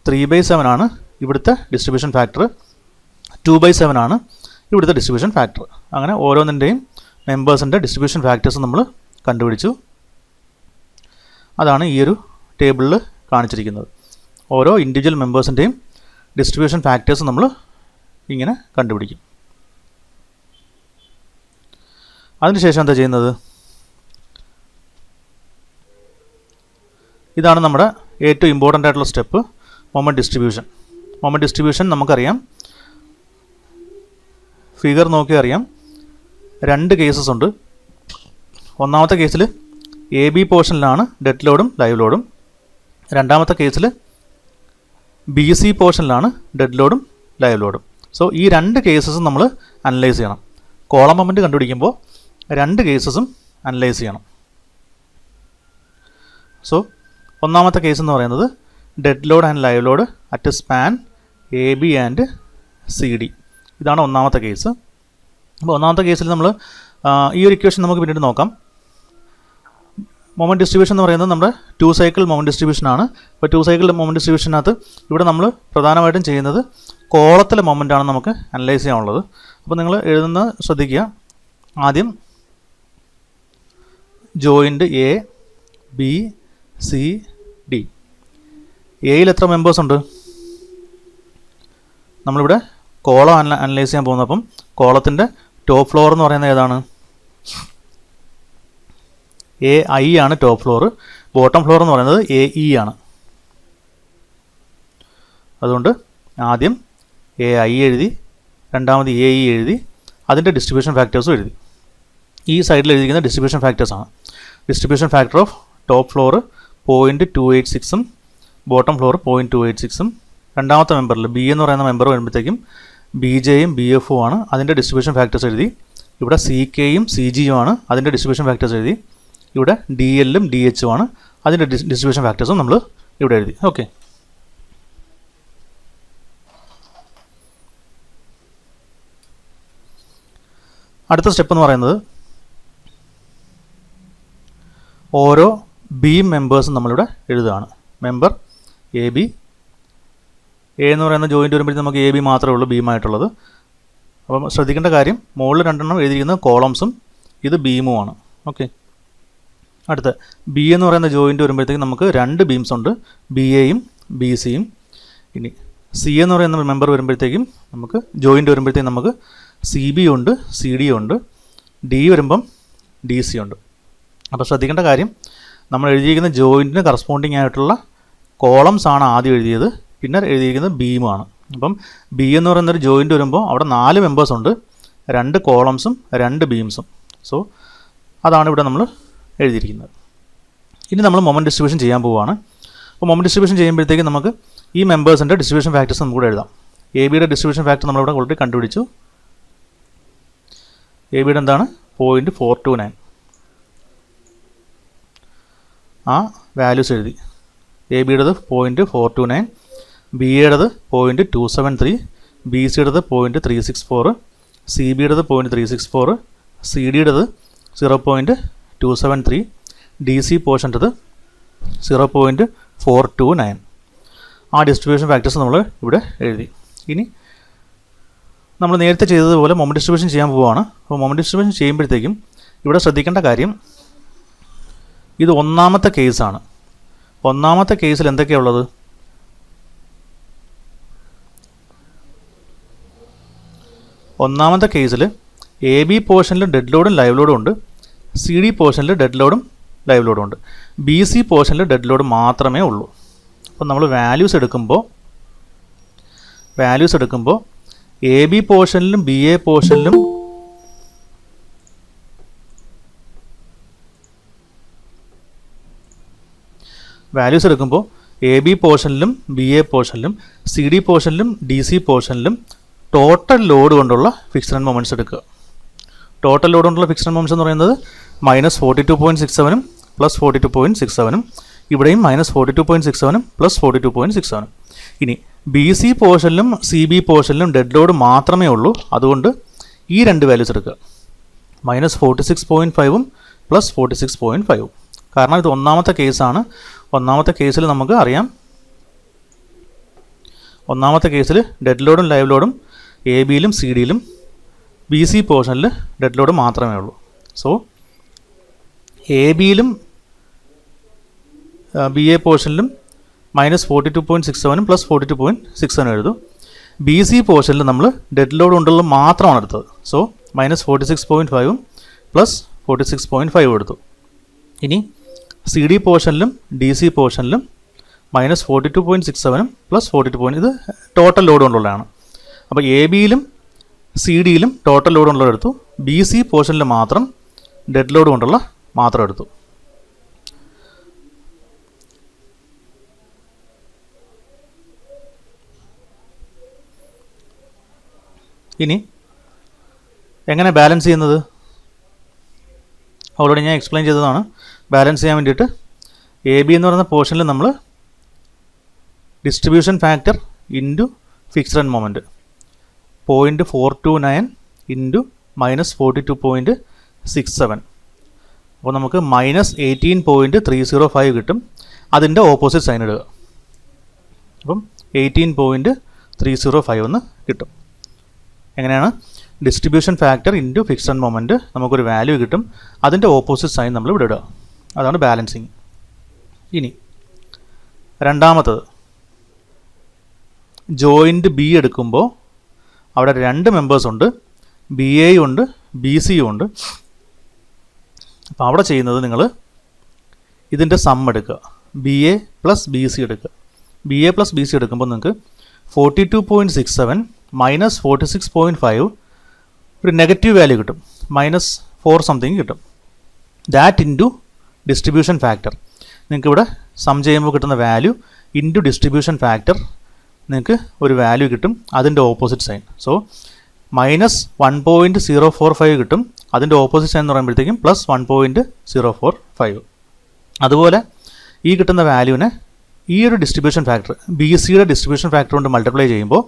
3/7 ആണ് ഇവിടുത്തെ ഡിസ്ട്രിബ്യൂഷൻ ഫാക്ടർ, 2/7 ആണ് ഇവിടുത്തെ ഡിസ്ട്രിബ്യൂഷൻ ഫാക്ടർ. അങ്ങനെ ഓരോന്നിൻ്റെയും മെമ്പേഴ്സിൻ്റെ ഡിസ്ട്രിബ്യൂഷൻ ഫാക്ടേഴ്സ് നമ്മൾ കണ്ടുപിടിച്ചു. അതാണ് ഈ ഒരു ടേബിളിൽ കാണിച്ചിരിക്കുന്നത്. ഓരോ ഇൻഡിവിജ്വൽ മെമ്പേഴ്സിൻ്റെയും ഡിസ്ട്രിബ്യൂഷൻ ഫാക്ടേഴ്സ് നമ്മൾ ഇങ്ങനെ കണ്ടുപിടിക്കും. അതിനുശേഷം എന്താ ചെയ്യുന്നത്? ഇതാണ് നമ്മുടെ ഏറ്റവും ഇമ്പോർട്ടൻ്റ് ആയിട്ടുള്ള step, moment distribution. Moment distribution നമുക്കറിയാം, ഫിഗർ നോക്കി അറിയാം. 2 കേസസ് ഉണ്ട്. ഒന്നാമത്തെ കേസിൽ AB പോർഷനിലാണ് ഡെഡ് ലോഡും ലൈവ് ലോഡും. രണ്ടാമത്തെ കേസിൽ BC പോർഷനിലാണ് ഡെഡ് ലോഡും ലൈവ് ലോഡും. സോ ഈ 2 കേസസും നമ്മൾ അനലൈസ് ചെയ്യണം. കോളം മൊമെൻറ്റ് കണ്ടുപിടിക്കുമ്പോൾ 2 കേസസും അനലൈസ് ചെയ്യണം. സോ ഒന്നാമത്തെ കേസ് എന്ന് പറയുന്നത് dead load and live load at span AB and CD. ഇതാണ് ഒന്നാമത്തെ കേസ്. അപ്പോൾ ഒന്നാമത്തെ കേസിൽ നമ്മൾ ഈ ഒരു ഇക്വേഷൻ നമുക്ക് പിന്നീട് നോക്കാം. മൊമെൻറ്റ് ഡിസ്ട്രിബ്യൂഷൻ എന്ന് പറയുന്നത് നമ്മുടെ 2 സൈക്കിൾ മൊമെൻറ്റ് ഡിസ്ട്രിബ്യൂഷൻ ആണ്. അപ്പോൾ 2 സൈക്കിൾ മൊമെൻറ്റ് ഡിസ്ട്രിബ്യൂഷനകത്ത് ഇവിടെ നമ്മൾ പ്രധാനമായിട്ടും ചെയ്യുന്നത് കോളത്തിലെ മൊമെൻ്റ് ആണ് നമുക്ക് അനലൈസ് ചെയ്യാനുള്ളത്. അപ്പോൾ നിങ്ങൾ എഴുതുന്നത് ശ്രദ്ധിക്കുക. ആദ്യം joint A B C D. എയിൽ എത്ര മെമ്പേഴ്സ് ഉണ്ട്? നമ്മളിവിടെ കോളം അനലൈസ് ചെയ്യാൻ പോകുന്നത്. അപ്പം കോളത്തിൻ്റെ ടോപ്പ് ഫ്ലോർ എന്ന് പറയുന്നത് ഏതാണ്? എ ഐ ആണ് ടോപ്പ് ഫ്ലോർ. ബോട്ടം ഫ്ലോർ എന്ന് പറയുന്നത് എ ഇ ആണ്. അതുകൊണ്ട് ആദ്യം എ ഐ എഴുതി, രണ്ടാമത് എ ഇ എഴുതി, അതിൻ്റെ ഡിസ്ട്രിബ്യൂഷൻ ഫാക്ടേഴ്സും എഴുതി. ഈ സൈഡിൽ എഴുതിയിരിക്കുന്ന ഡിസ്ട്രിബ്യൂഷൻ ഫാക്ടേഴ്സാണ്. Distribution factor of top floor 0.286ഉം ബോട്ടം ഫ്ലോർ 0.286ഉം. രണ്ടാമത്തെ മെമ്പറിൽ ബി എന്ന് പറയുന്ന മെമ്പർ വരുമ്പോഴത്തേക്കും ബി ജെയും ബി എഫും ആണ്. അതിൻ്റെ ഡിസ്ട്രിബ്യൂഷൻ ഫാക്ടേഴ്സ് എഴുതി. ഇവിടെ സി കെയും സി ജിയും ആണ്. അതിൻ്റെ ഡിസ്ട്രിബ്യൂഷൻ ഫാക്ടേഴ്സ് എഴുതി. ഇവിടെ ഡി എല്ലും ഡി എച്ചും ആണ്. അതിൻ്റെ ഡിസ്ട്രിബ്യൂഷൻ ഫാക്ടേഴ്സും നമ്മൾ ഇവിടെ എഴുതി. ഓക്കെ. അടുത്ത സ്റ്റെപ്പ് എന്ന് പറയുന്നത് ഓരോ ബീം മെമ്പേഴ്സും നമ്മളിവിടെ എഴുതുകയാണ്. Member A B. എ എന്ന് പറയുന്ന ജോയിൻ്റ് വരുമ്പോഴത്തേക്കും നമുക്ക് എ ബി മാത്രമേ ഉള്ളൂ ബീമായിട്ടുള്ളത്. അപ്പം ശ്രദ്ധിക്കേണ്ട കാര്യം, മുകളിൽ രണ്ടെണ്ണം എഴുതിയിരിക്കുന്നത് കോളംസും ഇത് ബീമുമാണ്. ഓക്കെ. അടുത്ത ബി എന്ന് പറയുന്ന ജോയിൻ്റ് വരുമ്പോഴത്തേക്കും നമുക്ക് 2 ബീംസ് ഉണ്ട്, ബി എയും ബി സിയും. ഇനി സി എന്ന് പറയുന്ന മെമ്പർ വരുമ്പോഴത്തേക്കും നമുക്ക് ജോയിൻ്റ് വരുമ്പോഴത്തേക്കും നമുക്ക് സി ബി ഉണ്ട്, സി ഡി ഉണ്ട്, ഡി വരുമ്പം ഡി സി ഉണ്ട്. അപ്പോൾ ശ്രദ്ധിക്കേണ്ട കാര്യം, നമ്മൾ എഴുതിയിരിക്കുന്ന ജോയിൻറ്റിന് കറസ്പോണ്ടിങ് ആയിട്ടുള്ള കോളംസ് ആണ് ആദ്യം എഴുതിയത്, പിന്നെ എഴുതിയിരിക്കുന്നത് ബീമാണ്. അപ്പം ബി എന്ന് പറയുന്നൊരു ജോയിൻ്റ് വരുമ്പോൾ അവിടെ 4 മെമ്പേഴ്സ് ഉണ്ട്, 2 കോളംസും 2 ബീംസും. സോ അതാണ് ഇവിടെ നമ്മൾ എഴുതിയിരിക്കുന്നത്. ഇനി നമ്മൾ മൊമെൻറ്റ് ഡിസ്ട്രിബ്യൂഷൻ ചെയ്യാൻ പോവുകയാണ്. അപ്പോൾ മൊമെൻറ്റ് ഡിസ്ട്രിബ്യൂഷൻ ചെയ്യുമ്പോഴത്തേക്ക് നമുക്ക് ഈ മെമ്പേഴ്സിൻ്റെ ഡിസ്ട്രിബ്യൂഷൻ ഫാക്ടേഴ്സ് നമുക്കിവിടെ എഴുതാം. എ ബിയുടെ ഡിസ്ട്രിബ്യൂഷൻ ഫാക്ടർ നമ്മളിവിടെ ഓൾറെഡി കണ്ടുപിടിച്ചു. എ ബിയുടെ എന്താണ്? 0.429. ആ വാല്യൂസ് എഴുതി. എ ബിയുടേത് 0.429, ബി എയുടേത് 0.273, ബി സിയുടേത് 0.364, സി ബിയുടേത് 0.364, സി ഡിയുടേത് 0.273, ഡി സി പോർഷൻ്റെത് 0.429. ആ ഡിസ്ട്രിബ്യൂഷൻ ഫാക്ടേഴ്സ് നമ്മൾ ഇവിടെ എഴുതി. ഇനി നമ്മൾ നേരത്തെ ചെയ്തതുപോലെ മൊമെൻറ്റ് ഡിസ്ട്രിബ്യൂഷൻ ചെയ്യാൻ പോവുകയാണ്. അപ്പോൾ മൊമെൻറ്റ് ഡിസ്ട്രിബ്യൂഷൻ ചെയ്യുമ്പോഴത്തേക്കും ഇവിടെ ശ്രദ്ധിക്കേണ്ട കാര്യം, ഇത് ഒന്നാമത്തെ കേസാണ്. ഒന്നാമത്തെ കേസിൽ എന്തൊക്കെയാണ് ഉള്ളത്? ഒന്നാമത്തെ കേസിൽ എ ബി പോർഷനിൽ ഡെഡ് ലോഡും ലൈവ് ലോഡും ഉണ്ട്, സി ഡി പോർഷനിൽ ഡെഡ് ലോഡും ലൈവ് ലോഡും ഉണ്ട്, ബി സി പോർഷനിൽ ഡെഡ് ലോഡ് മാത്രമേ ഉള്ളൂ. അപ്പം നമ്മൾ വാല്യൂസ് എടുക്കുമ്പോൾ എ ബി പോർഷനിലും ബി എ പോർഷനിലും എ ബി പോർഷനിലും ബി എ പോർഷനിലും സി ഡി പോർഷനിലും ഡി സി പോർഷനിലും ടോട്ടൽ ലോഡ് കൊണ്ടുള്ള ഫിക്സ്ഡ് ആൻഡ് മൊമെൻറ്റ്സ് എടുക്കുക. ടോട്ടൽ ലോഡ് കൊണ്ടുള്ള ഫിക്സ്ഡ് ആൻഡ് മൊമെൻറ്റ്സ് എന്ന് പറയുന്നത് -42.67 +42.67, ഇവിടെയും -42.67 +42.67. ഇനി ബി സി പോർഷനിലും സി ബി പോർഷനിലും ഡെഡ് ലോഡ് മാത്രമേ ഉള്ളൂ. അതുകൊണ്ട് ഈ 2 വാല്യൂസ് എടുക്കുക, -46.5 +46.5. കാരണം ഇത് ഒന്നാമത്തെ കേസാണ്. ഒന്നാമത്തെ കേസിൽ നമുക്ക് അറിയാം, ഒന്നാമത്തെ കേസിൽ ഡെഡ് ലോഡും ലൈവ് ലോഡും എ ബിയിലും സി ഡിയിലും, ബി സി പോർഷനിൽ ഡെഡ് ലോഡ് മാത്രമേ ഉള്ളൂ. സോ എ ബിയിലും ബി എ പോർഷനിലും -42.67 +42.67 എഴുതും. ബി സി പോർഷനിൽ നമ്മൾ ഡെഡ് ലോഡ് കൊണ്ടുള്ള മാത്രമാണ് എടുത്തത്. സോ -46.5 +46.5 എടുത്തു. ഇനി സി ഡി പോർഷനിലും ഡി സി പോർഷനിലും -42.67 +42. ഇത് ടോട്ടൽ ലോഡ് കൊണ്ടുള്ളതാണ്. അപ്പോൾ എ ബിയിലും സി ഡിയിലും ടോട്ടൽ ലോഡ് കൊണ്ടുള്ള എടുത്തു, ബി സി പോർഷനിൽ മാത്രം ഡെഡ് ലോഡ് കൊണ്ടുള്ള മാത്രം എടുത്തു. ഇനി എങ്ങനെ ബാലൻസ് ചെയ്യുന്നത്? ഓൾറെഡി ഞാൻ എക്സ്പ്ലെയിൻ ചെയ്തതാണ്. ബാലൻസ് ചെയ്യാൻ വേണ്ടിയിട്ട് എ ബി എന്ന് പറയുന്ന പോർഷനിൽ നമ്മൾ distribution factor into fixed and moment 0.429 into -42.67 അപ്പോൾ നമുക്ക് -18.305 കിട്ടും. അതിൻ്റെ ഓപ്പോസിറ്റ് സൈൻ ഇടുക. അപ്പം 18.305 എന്ന് കിട്ടും. എങ്ങനെയാണ്? Distribution factor into fixed moment, നമുക്കൊരു വാല്യൂ കിട്ടും. അതിൻ്റെ ഓപ്പോസിറ്റ് സൈൻ നമ്മൾ ഇവിടെ ഇടുക. അതാണ് ബാലൻസിങ്. ഇനി രണ്ടാമത്തത്, ജോയിൻറ്റ് ബി എടുക്കുമ്പോൾ അവിടെ 2 മെമ്പേഴ്സ് ഉണ്ട്, ബി എയും ഉണ്ട് ബി സിയും ഉണ്ട്. അപ്പോൾ അവിടെ ചെയ്യുന്നത് നിങ്ങൾ ഇതിൻ്റെ സം എടുക്കുക, B A plus B C എടുക്കുക. B A plus B C എടുക്കുമ്പോൾ നിങ്ങൾക്ക് 42.67 മൈനസ് 46.5 ഒരു നെഗറ്റീവ് വാല്യൂ കിട്ടും, -4 സംതിങ് കിട്ടും. That into distribution factor. നിങ്ങൾക്ക് ഇവിടെ സം ചെയ്യുമ്പോൾ കിട്ടുന്ന വാല്യൂ ഇൻറ്റു ഡിസ്ട്രിബ്യൂഷൻ ഫാക്ടർ, നിങ്ങൾക്ക് ഒരു വാല്യൂ കിട്ടും. അതിൻ്റെ ഓപ്പോസിറ്റ് സൈൻ. സോ -1.045 കിട്ടും. അതിൻ്റെ ഓപ്പോസിറ്റ് സൈൻ എന്ന് പറയുമ്പോഴത്തേക്കും +1.045. അതുപോലെ ഈ കിട്ടുന്ന വാല്യൂവിനെ ഈ ഒരു ഡിസ്ട്രിബ്യൂഷൻ ഫാക്ടർ ബി സിയുടെ ഡിസ്ട്രിബ്യൂഷൻ ഫാക്ടർ കൊണ്ട് മൾട്ടിപ്ലൈ ചെയ്യുമ്പോൾ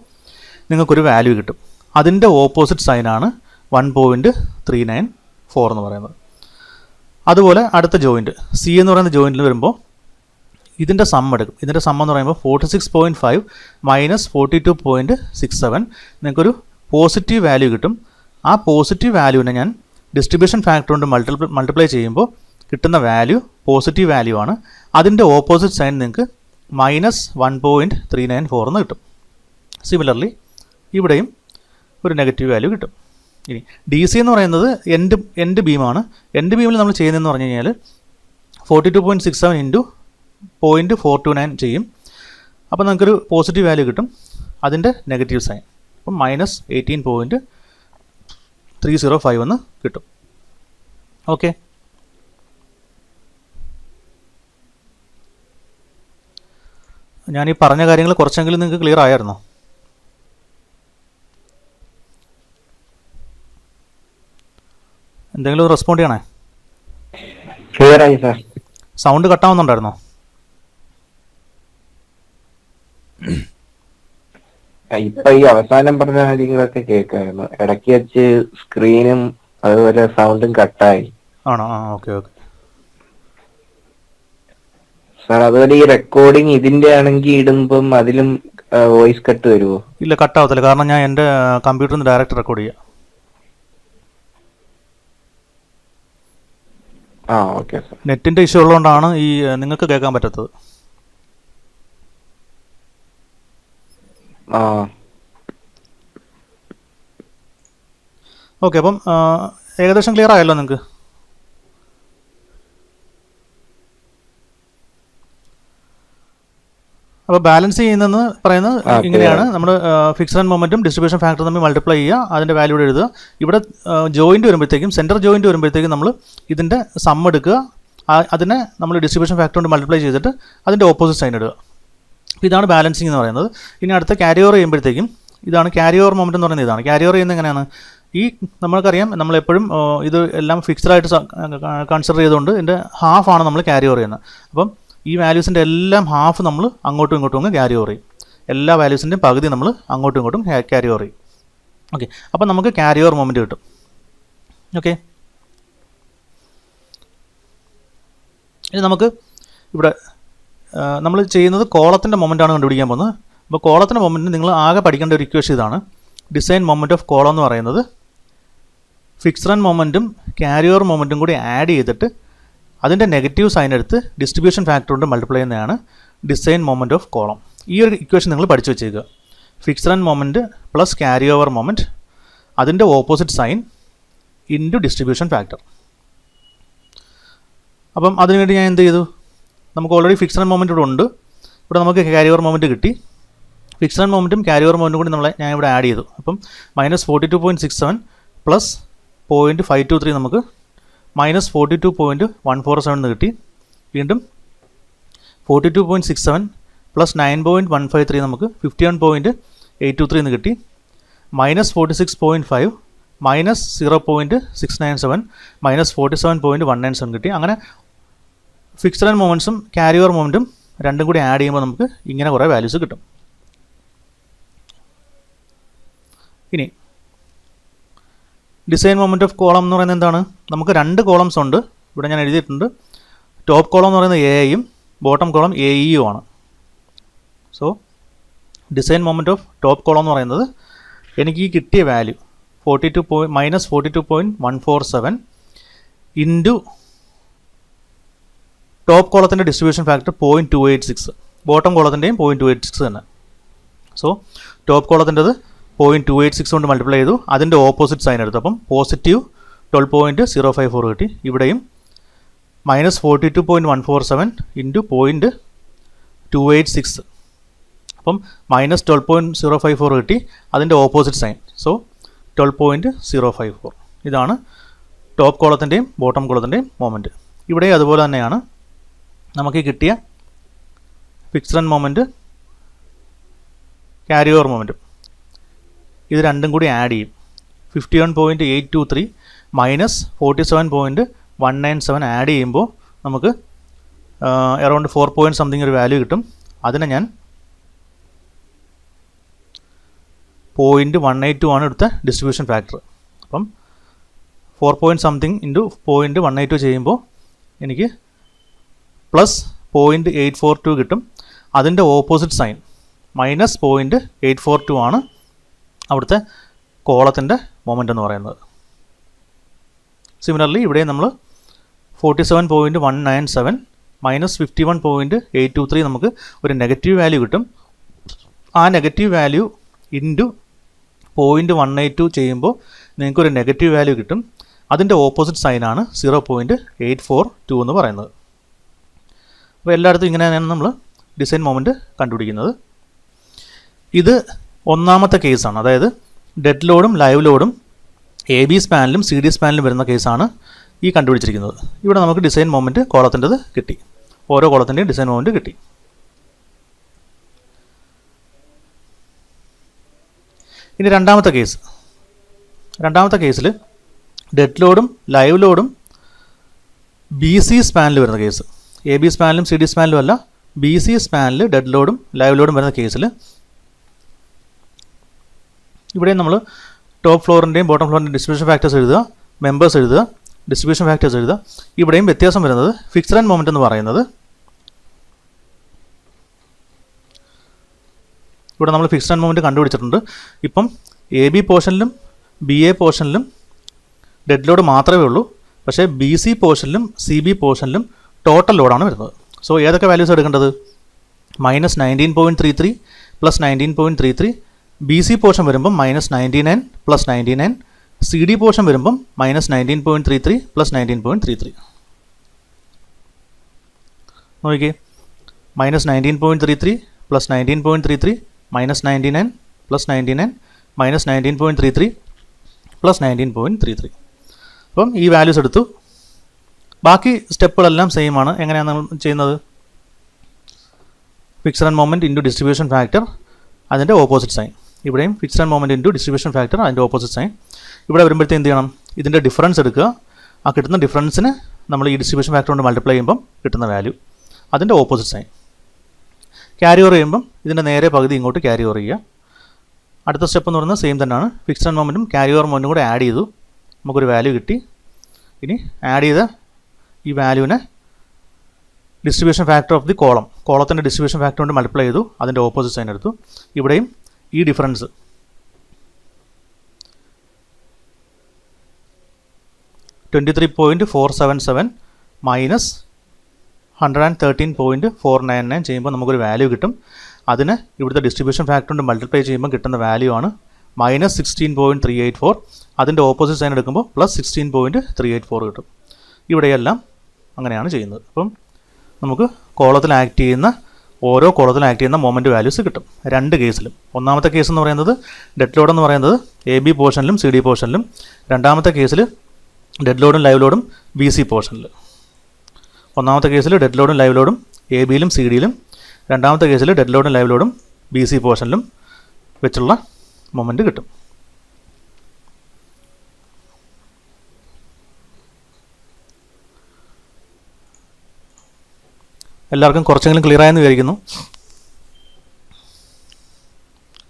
നിങ്ങൾക്കൊരു വാല്യൂ കിട്ടും. അതിൻ്റെ ഓപ്പോസിറ്റ് സൈനാണ് 1.394 എന്ന് പറയുന്നത്. അതുപോലെ അടുത്ത ജോയിൻറ്റ് സി എന്ന് പറയുന്ന ജോയിൻറ്റിൽ വരുമ്പോൾ ഇതിൻ്റെ സം എടുക്കും. ഇതിൻ്റെ സം എന്ന് പറയുമ്പോൾ 46.5 മൈനസ് 42.67 നിങ്ങൾക്കൊരു പോസിറ്റീവ് വാല്യൂ കിട്ടും. ആ പോസിറ്റീവ് വാല്യൂവിനെ ഞാൻ ഡിസ്ട്രിബ്യൂഷൻ ഫാക്ടർ കൊണ്ട് മൾട്ടിപ്ലൈ ചെയ്യുമ്പോൾ കിട്ടുന്ന വാല്യൂ പോസിറ്റീവ് വാല്യൂ ആണ്. അതിൻ്റെ ഓപ്പോസിറ്റ് സൈൻ നിങ്ങൾക്ക് -1.394 എന്ന് കിട്ടും. സിമിലർലി ഇവിടെയും ഒരു നെഗറ്റീവ് വാല്യൂ കിട്ടും. ഇനി ഡി സി എന്ന് പറയുന്നത് എൻഡ് ബീമാണ്. എൻഡ് ബീമിൽ നമ്മൾ ചെയ്യുന്നതെന്ന് പറഞ്ഞു കഴിഞ്ഞാൽ 42.67 ഇൻറ്റു 0.429 ചെയ്യും. അപ്പോൾ നമുക്കൊരു പോസിറ്റീവ് വാല്യൂ കിട്ടും. അതിൻ്റെ നെഗറ്റീവ് സൈൻ അപ്പം -18.305 എന്ന് കിട്ടും. ഓക്കെ, ഞാനീ പറഞ്ഞ കാര്യങ്ങൾ കുറച്ചെങ്കിലും നിങ്ങൾക്ക് ക്ലിയർ ആയിരുന്നോ? എന്തെങ്കിലും റെസ്പോണ്ട് ചെയ്യണേ? ക്ലിയർ ആയി സാർ. സൗണ്ട് കട്ടാവുന്നുണ്ടായിരുന്നോ? ഇപ്പൊ ഈ അവസാനം പറഞ്ഞ കാര്യങ്ങളൊക്കെ കേൾക്കായിരുന്നു. ഇടയ്ക്ക് വെച്ച് സ്ക്രീനും അതുപോലെ സൗണ്ടും കട്ടായി. ആണോ? ആ, ഓക്കെ ഓക്കെ സാർ. അതുപോലെ ഈ റെക്കോർഡിങ് ഇതിന്റെ ആണെങ്കിൽ ഇടുമ്പം അതിലും വോയിസ് കട്ട് വരുമോ? ഇല്ല, കട്ടാവത്തില്ല. കാരണം ഞാൻ എൻ്റെ കമ്പ്യൂട്ടറിൽ നിന്ന് ഡയറക്റ്റ് റെക്കോർഡ് ചെയ്യാം. ആ, ഓക്കെ സാർ. നെറ്റിൻ്റെ ഇഷ്യൂ ഉള്ളതുകൊണ്ടാണ് ഈ നിങ്ങൾക്ക് കേൾക്കാൻ പറ്റാത്തത്. ആ, ഓക്കെ, അപ്പം ഏകദേശം ക്ലിയർ ആയല്ലോ നിങ്ങൾക്ക്? അപ്പോൾ ബാലൻസ് ചെയ്യുന്നതെന്ന് പറയുന്നത് ഇങ്ങനെയാണ്. നമ്മൾ ഫിക്സഡ് മൊമെൻറ്റും ഡിസ്ട്രിബ്യൂഷൻ ഫാക്ടർ തമ്മിൽ മൾട്ടിപ്ലൈ ചെയ്യുക, അതിൻ്റെ വാല്യൂ എഴുതുക. ഇവിടെ ജോയിൻറ്റ് വരുമ്പോഴത്തേക്കും, സെൻറ്റർ ജോയിൻറ്റ് വരുമ്പോഴത്തേക്കും നമ്മൾ ഇതിൻ്റെ സം എടുക്കുക, അതിനെ നമ്മൾ ഡിസ്ട്രിബ്യൂഷൻ ഫാക്ടർ കൊണ്ട് മൾട്ടിപ്ലൈ ചെയ്തിട്ട് അതിൻ്റെ ഓപ്പോസിറ്റ് സൈൻ ഇടുക. ഇതാണ് ബാലൻസിങ് എന്ന് പറയുന്നത്. ഇനി അടുത്ത ക്യാരി ഓവർ ചെയ്യുമ്പോഴത്തേക്കും ഇതാണ് ക്യാരി ഓവർ മൊമെൻറ്റ് എന്ന് പറയുന്നത്. ഇതാണ് ക്യാരി ഓവർ ചെയ്യുന്നത് എങ്ങനെയാണ്? ഈ നമ്മൾക്കറിയാം, നമ്മളെപ്പോഴും ഇത് എല്ലാം ഫിക്സ്ഡ് ആയിട്ട് കൺസിഡർ ചെയ്തുകൊണ്ട് ഇതിൻ്റെ ഹാഫാണ് നമ്മൾ ക്യാരി ഓവർ ചെയ്യുന്നത്. അപ്പം ഈ വാല്യൂസിൻ്റെ എല്ലാം ഹാഫ് നമ്മൾ അങ്ങോട്ടും ഇങ്ങോട്ടും അങ്ങ് ക്യാരി ഓവർ ചെയ്യും. എല്ലാ വാല്യൂസിൻ്റെയും പകുതി നമ്മൾ അങ്ങോട്ടും ഇങ്ങോട്ടും ക്യാരി ഓവർ ചെയ്യും. ഓക്കെ, അപ്പം നമുക്ക് ക്യാരി ഓവർ മൊമെൻറ്റ് കിട്ടും. ഓക്കെ, ഇനി നമുക്ക് ഇവിടെ നമ്മൾ ചെയ്യുന്നത് കോളത്തിൻ്റെ മൊമെൻ്റാണ് കണ്ടുപിടിക്കാൻ പോകുന്നത്. അപ്പോൾ കോളത്തിൻ്റെ മൊമെൻറ്റ് നിങ്ങൾ ആകെ പഠിക്കേണ്ട ഒരു ഇക്വേഷൻ ഇതാണ്. ഡിസൈൻ മൊമെൻറ്റ് ഓഫ് കോളം എന്ന് പറയുന്നത് ഫിക്സഡ് മൊമെൻറ്റും ക്യാരി ഓവർ മൊമെൻറ്റും കൂടി ആഡ് ചെയ്തിട്ട് അതിൻ്റെ നെഗറ്റീവ് സൈൻ എടുത്ത് ഡിസ്ട്രിബ്യൂഷൻ ഫാക്ടർ കൊണ്ട് മൾട്ടിപ്ലൈ ചെയ്യുന്നതാണ് ഡിസൈൻ മൊമെൻറ്റ് ഓഫ് കോളം. ഈ ഒരു ഇക്വേഷൻ നിങ്ങൾ പഠിച്ചു വെച്ചേക്കുക. Fixed moment plus carry over moment, അതിൻ്റെ opposite sign into distribution factor. അപ്പം അതിനുവേണ്ടി ഞാൻ എന്ത് ചെയ്തു? നമുക്ക് ഓൾറെഡി ഫിക്സഡ് മൊമെൻറ്റ് ഇവിടെ ഉണ്ട്. ഇവിടെ നമുക്ക് ക്യാരി ഓവർ മൊമെൻറ്റ് കിട്ടി. ഫിക്സഡ് മൊമെൻറ്റും ക്യാരി ഓവർ മൊമെൻറ്റും കൂടി ഞാൻ ഇവിടെ ആഡ് ചെയ്തു. അപ്പം -42.67 പ്ലസ് 0.523 നമുക്ക് -42.147 എന്ന് കിട്ടി. വീണ്ടും 42.67 പ്ലസ് 9.153 നമുക്ക് 51.823 എന്ന് കിട്ടി. -46.5 -0.697 -47.197 കിട്ടി. അങ്ങനെ ഫിക്സഡ് മൊമെൻറ്റ്സും ക്യാരി ഓവർ മൊമെൻറ്റും രണ്ടും കൂടി ആഡ് ചെയ്യുമ്പോൾ നമുക്ക് ഇങ്ങനെ കുറേ വാല്യൂസ് കിട്ടും. ഇനി ഡിസൈൻ മൊമെൻറ്റ് ഓഫ് കോളം എന്ന് പറയുന്നത് എന്താണ്? നമുക്ക് 2 കോളംസ് ഉണ്ട്. ഇവിടെ ഞാൻ എഴുതിയിട്ടുണ്ട് ടോപ്പ് കോളം എന്ന് പറയുന്നത് എ ഐയും ബോട്ടം കോളം എ ഇയും ആണ്. So design moment of top column എന്ന് പറയുന്നത് എനിക്ക് ഈ കിട്ടിയ വാല്യൂ -42.147 ഇൻറ്റു ടോപ്പ് കോളത്തിൻ്റെ ഡിസ്ട്രിബ്യൂഷൻ ഫാക്ടർ 0.286, ബോട്ടം കോളത്തിൻ്റെയും 0.286 തന്നെ. സോ ടോപ്പ് കോളത്തിൻ്റെത് 0.286 കൊണ്ട് മൾട്ടിപ്ലൈ ചെയ്തു, അതിൻ്റെ ഓപ്പോസിറ്റ് സൈൻ എടുത്തു, അപ്പം +12.054 കിട്ടി. ഇവിടെയും -42.147 ഇൻറ്റു 0.286, അപ്പം -12.054 കിട്ടി, അതിൻ്റെ ഓപ്പോസിറ്റ് സൈൻ. സോ 12.054. ഇതാണ് ടോപ്പ് കോളത്തിൻ്റെയും ബോട്ടം കോളത്തിൻ്റെയും മൊമെൻറ്റ്. ഇവിടെ അതുപോലെ തന്നെയാണ് നമുക്ക് കിട്ടിയ fixed end moment, carry over moment. ഇത് രണ്ടും കൂടി ആഡ് ചെയ്യും. 51.823 -47.197 ആഡ് ചെയ്യുമ്പോൾ നമുക്ക് അറൗണ്ട് 4 പോയിൻറ്റ് സംതിങ് ഒരു വാല്യൂ കിട്ടും. അതിനെ ഞാൻ 0.182 ആണ് എടുത്ത ഡിസ്ട്രിബ്യൂഷൻ ഫാക്ടർ. അപ്പം 4 പോയിൻറ്റ് സംതിങ് ഇൻറ്റു 0.182 ചെയ്യുമ്പോൾ എനിക്ക് +0.842 കിട്ടും. അതിൻ്റെ ഓപ്പോസിറ്റ് സൈൻ -0.842 ആണ് അവിടുത്തെ കോളത്തിൻ്റെ മൊമെൻ്റ് എന്ന് പറയുന്നത്. സിമിലർലി ഇവിടെ നമ്മൾ 47.197 -51.823 നമുക്ക് ഒരു നെഗറ്റീവ് വാല്യൂ കിട്ടും. ആ നെഗറ്റീവ് വാല്യൂ ഇൻറ്റു 0.182 ചെയ്യുമ്പോൾ നിങ്ങൾക്കൊരു നെഗറ്റീവ് വാല്യൂ കിട്ടും. അതിൻ്റെ ഓപ്പോസിറ്റ് സൈനാണ് 0.842 എന്ന് പറയുന്നത്. അപ്പോൾ എല്ലായിടത്തും ഇങ്ങനെയാണ് നമ്മൾ ഡിസൈൻ മൊമെൻറ്റ് കണ്ടുപിടിക്കുന്നത്. ഇത് ഒന്നാമത്തെ കേസാണ്, അതായത് ഡെഡ് ലോഡും ലൈവ് ലോഡും എ ബി സ്പാനിലും സി ഡി സ്പാനിലും വരുന്ന കേസാണ് ഈ കണ്ടുപിടിച്ചിരിക്കുന്നത്. ഇവിടെ നമുക്ക് ഡിസൈൻ മൊമെൻറ്റ് കോളത്തിൻ്റെത് കിട്ടി, ഓരോ കോളത്തിൻ്റെയും ഡിസൈൻ മൊമെൻറ്റ് കിട്ടി. ഇനി രണ്ടാമത്തെ കേസിൽ ഡെഡ് ലോഡും ലൈവ് ലോഡും ബി സി സ്പാനിൽ വരുന്ന കേസ്, എ ബി സ്പാനിലും സി ഡി സ്പാനിലും അല്ല, ബി സി സ്പാനിൽ ഡെഡ് ലോഡും ലൈവ് ലോഡും വരുന്ന കേസിൽ ഇവിടെ നമ്മൾ ടോപ്പ് ഫ്ലോറിൻ്റെയും ബോട്ടം ഫ്ലോറിൻ്റെയും ഡിസ്ട്രിബ്യൂഷൻ ഫാക്ടേഴ്സ് എഴുതുക, മെമ്പേഴ്സ് എഴുതുക, ഡിസ്ട്രിബ്യൂഷൻ ഫാക്ടേഴ്സ് എഴുതുക. ഇവിടെയും വ്യത്യാസം വരുന്നത് ഫിക്സ്ഡ് എൻഡ് മൊമെൻറ്റ് എന്ന് പറയുന്നത്, ഇവിടെ നമ്മൾ ഫിക്സ്ഡ് എൻഡ് മൊമെൻറ്റ് കണ്ടുപിടിച്ചിട്ടുണ്ട്. ഇപ്പം എ ബി പോർഷനിലും ബി എ പോർഷനിലും ഡെഡ് ലോഡ് മാത്രമേ ഉള്ളൂ, പക്ഷേ ബി സി പോർഷനിലും സി ബി പോർഷനിലും ടോട്ടൽ ലോഡാണ് വരുന്നത്. സോ ഏതൊക്കെ വാല്യൂസ് എടുക്കേണ്ടത്? -19.33 +19.33, ബി സി പോർഷൻ വരുമ്പം -99 +99, സി ഡി പോർഷൻ വരുമ്പം -19.33 +19.33. നോക്കിക്കേ, -19.33 +19.33 -99 +99 -19.33 +19.33. അപ്പം ഈ വാല്യൂസ് എടുത്തു. ബാക്കി സ്റ്റെപ്പുകളെല്ലാം സെയിം ആണ്. എങ്ങനെയാണ് നമ്മൾ ചെയ്യുന്നത്? Fixed end moment into distribution factor, അതിൻ്റെ ഓപ്പോസിറ്റ് സൈൻ. ഇവിടെയും fixed end moment into distribution factor, അതിൻ്റെ ഓപ്പോസിറ്റ് സൈൻ. ഇവിടെ വരുമ്പോഴത്തേക്ക് എന്ത് ചെയ്യണം? ഇതിൻ്റെ ഡിഫറൻസ് എടുക്കുക. ആ കിട്ടുന്ന ഡിഫറൻസിന് നമ്മൾ ഈ ഡിസ്ട്രിബ്യൂഷൻ ഫാക്ടർ കൊണ്ട് മൾട്ടിപ്ലൈ ചെയ്യുമ്പം കിട്ടുന്ന വാല്യൂ, അതിൻ്റെ ഓപ്പോസിറ്റ് സൈൻ. ക്യാരി ഓവർ ചെയ്യുമ്പം ഇതിൻ്റെ നേരെ പകുതി ഇങ്ങോട്ട് ക്യാരി ഓവർ ചെയ്യുക. അടുത്ത സ്റ്റെപ്പ് എന്ന് പറയുന്നത് സെയിം തന്നെയാണ്. ഫിക്സ്ഡ് എൻഡ് മൊമെൻറ്റും ക്യാരി ഓവർ മൊമെൻറ്റും കൂടെ ആഡ് ചെയ്തു, നമുക്കൊരു വാല്യൂ കിട്ടി. ഇനി ആഡ് ചെയ്ത ഈ വാല്യൂവിനെ ഡിസ്ട്രിബ്യൂഷൻ ഫാക്ടർ ഓഫ് ദി കോളത്തിൻ്റെ ഡിസ്ട്രിബ്യൂഷൻ ഫാക്ടർ കൊണ്ട് മൾട്ടിപ്ലൈ ചെയ്തു, അതിൻ്റെ ഓപ്പോസിറ്റ് സൈൻ എടുത്തു. ഇവിടെയും ഈ ഡിഫറൻസ് -23.477 -113.499 ചെയ്യുമ്പോൾ നമുക്കൊരു വാല്യൂ കിട്ടും. അതിന് ഇവിടുത്തെ ഡിസ്ട്രിബ്യൂഷൻ ഫാക്ടർ കൊണ്ട് മൾട്ടിപ്ലൈ ചെയ്യുമ്പോൾ കിട്ടുന്ന വാല്യൂ ആണ് -16.384. അതിൻ്റെ ഓപ്പോസിറ്റ് സൈൻ എടുക്കുമ്പോൾ +16.384 കിട്ടും. ഇവിടെയെല്ലാം അങ്ങനെയാണ് ചെയ്യുന്നത്. അപ്പം നമുക്ക് കോളത്തിൽ ആക്ട് ചെയ്യുന്ന മൊമെൻറ്റ് വാല്യൂസ് കിട്ടും രണ്ട് കേസിലും. ഒന്നാമത്തെ കേസ് എന്ന് പറയുന്നത് ഡെഡ് ലോഡ് എന്ന് പറയുന്നത് എ ബി പോർഷനിലും സി ഡി പോർഷനിലും, രണ്ടാമത്തെ കേസിൽ ഡെഡ് ലോഡും ലൈവ് ലോഡും ബി സി പോർഷനിൽ. ഒന്നാമത്തെ കേസിൽ ഡെഡ് ലോഡും ലൈവ് ലോഡും എ ബിയിലും സി ഡിയിലും, രണ്ടാമത്തെ കേസിൽ ഡെഡ് ലോഡും ലൈവ് ലോഡും ബി സി പോർഷനിലും വെച്ചുള്ള മൊമെൻറ്റ് കിട്ടും. എല്ലാവർക്കും കുറച്ചെങ്കിലും ക്ലിയർ ആയെന്ന് വിചാരിക്കുന്നു.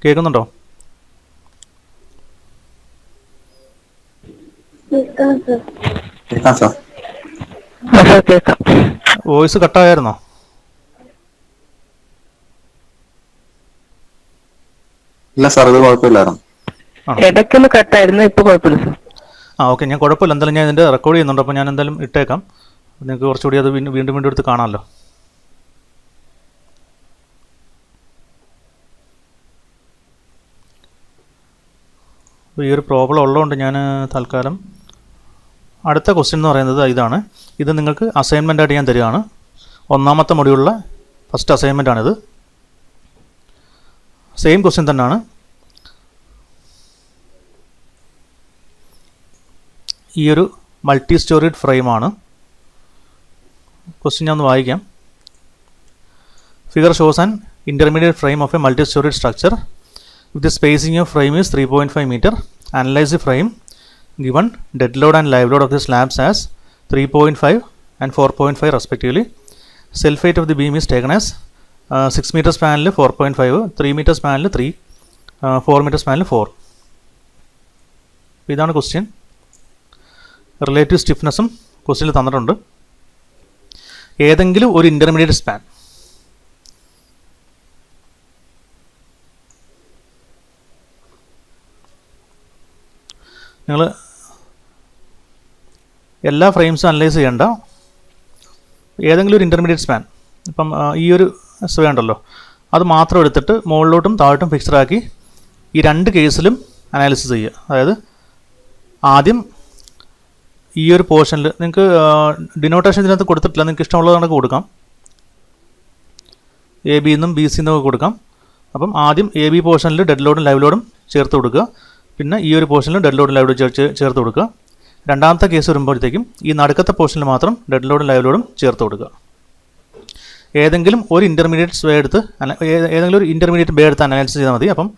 കേൾക്കുന്നുണ്ടോ? കേൾക്കാം സാർ. സാർ കേൾക്കാം. വോയിസ് കട്ടായിരുന്നോ? ഇല്ല സാർ, ഇത് കുഴപ്പമില്ലായിരുന്നു. ഇടയ്ക്കൊന്ന് കട്ടായിരുന്നു, ഇപ്പൊ കുഴപ്പമില്ല സാർ. ഓക്കെ, ഞാൻ കുഴപ്പമില്ല. എന്തായാലും ഞാൻ ഇതിൻ്റെ റെക്കോർഡ് ചെയ്യുന്നുണ്ട്, അപ്പോൾ ഞാൻ എന്തായാലും ഇട്ടേക്കാം. നിങ്ങൾക്ക് കുറച്ചുകൂടി അത് വീണ്ടും വീണ്ടും എടുത്ത് കാണാമല്ലോ. അപ്പോൾ ഈ ഒരു പ്രോബ്ലം ഉള്ളതുകൊണ്ട് ഞാൻ തൽക്കാലം അടുത്ത ക്വസ്റ്റ്യൻ എന്ന് പറയുന്നത് ഇതാണ്. ഇത് നിങ്ങൾക്ക് അസൈൻമെൻറ്റായിട്ട് ഞാൻ തരികയാണ്. 1ാമത്തെ മൊഡ്യൂളിലെ ഫസ്റ്റ് അസൈൻമെൻറ്റാണിത്. സെയിം ക്വസ്റ്റ്യൻ തന്നെയാണ്. ഈ ഒരു മൾട്ടി സ്റ്റോറീഡ് ഫ്രെയിമാണ്. ക്വസ്റ്റ്യൻ ഞാൻ ഒന്ന് വായിക്കാം. Figure shows an intermediate frame of A multi storeyed structure with the spacing of frame is 3.5 meter. Analyze the frame given dead load and live load of the slabs as 3.5 and 4.5 respectively. Self height of the beam is taken as 6 meter span 4.5, 3 meter span 3, 4 meter span 4. ഇതാണ് ക്വസ്റ്റ്യൻ. റിലേറ്റീവ് സ്റ്റിഫ്നെസ്സും ക്വസ്റ്റ്യനിൽ തന്നിട്ടുണ്ട്. ഏതെങ്കിലും ഒരു ഇൻ്റർമീഡിയറ്റ് സ്പാൻ, നിങ്ങൾ എല്ലാ ഫ്രെയിംസും അനലൈസ് ചെയ്യേണ്ട, ഏതെങ്കിലും ഒരു ഇൻ്റർമീഡിയറ്റ് സ്പാൻ, ഇപ്പം ഈ ഒരു സ്പേ ഉണ്ടല്ലോ, അത് മാത്രം എടുത്തിട്ട് മുകളിലോട്ടും താഴോട്ടും ഫിക്സഡാക്കി ഈ രണ്ട് കേസിലും അനാലിസിസ് ചെയ്യുക. അതായത് ആദ്യം ഈ ഒരു പോർഷനിൽ നിങ്ങൾക്ക് ഡിനോട്ടേഷൻ ഇതിനകത്ത് കൊടുത്തിട്ടില്ല, നിങ്ങൾക്ക് ഇഷ്ടമുള്ളത് കണക്ക് കൊടുക്കാം. എ ബി എന്നും ബി സി എന്നൊക്കെ കൊടുക്കാം. അപ്പം ആദ്യം എ ബി പോർഷനിൽ ഡെഡ് ലോഡും ലൈവ് ലോഡും ചേർത്ത് കൊടുക്കുക. പിന്നെ ഈ ഒരു പോർഷനിൽ ഡെഡ് ലോഡും ലൈവ് ലോഡും ചേർത്ത് കൊടുക്കുക. രണ്ടാമത്തെ കേസ് വരുമ്പോഴത്തേക്കും ഈ നടുക്കത്തെ പോർഷനിൽ മാത്രം ഡെഡ് ലോഡും ലൈവ് ലോഡും ചേർത്ത് കൊടുക്കുക. ഏതെങ്കിലും ഒരു ഇൻ്റർമീഡിയറ്റ് ബേ എടുത്ത് ഏതെങ്കിലും ഒരു ഇൻ്റർമീഡിയറ്റ് ബേ എടുത്ത് അനാലിസിസ് ചെയ്താൽ മതി. അപ്പം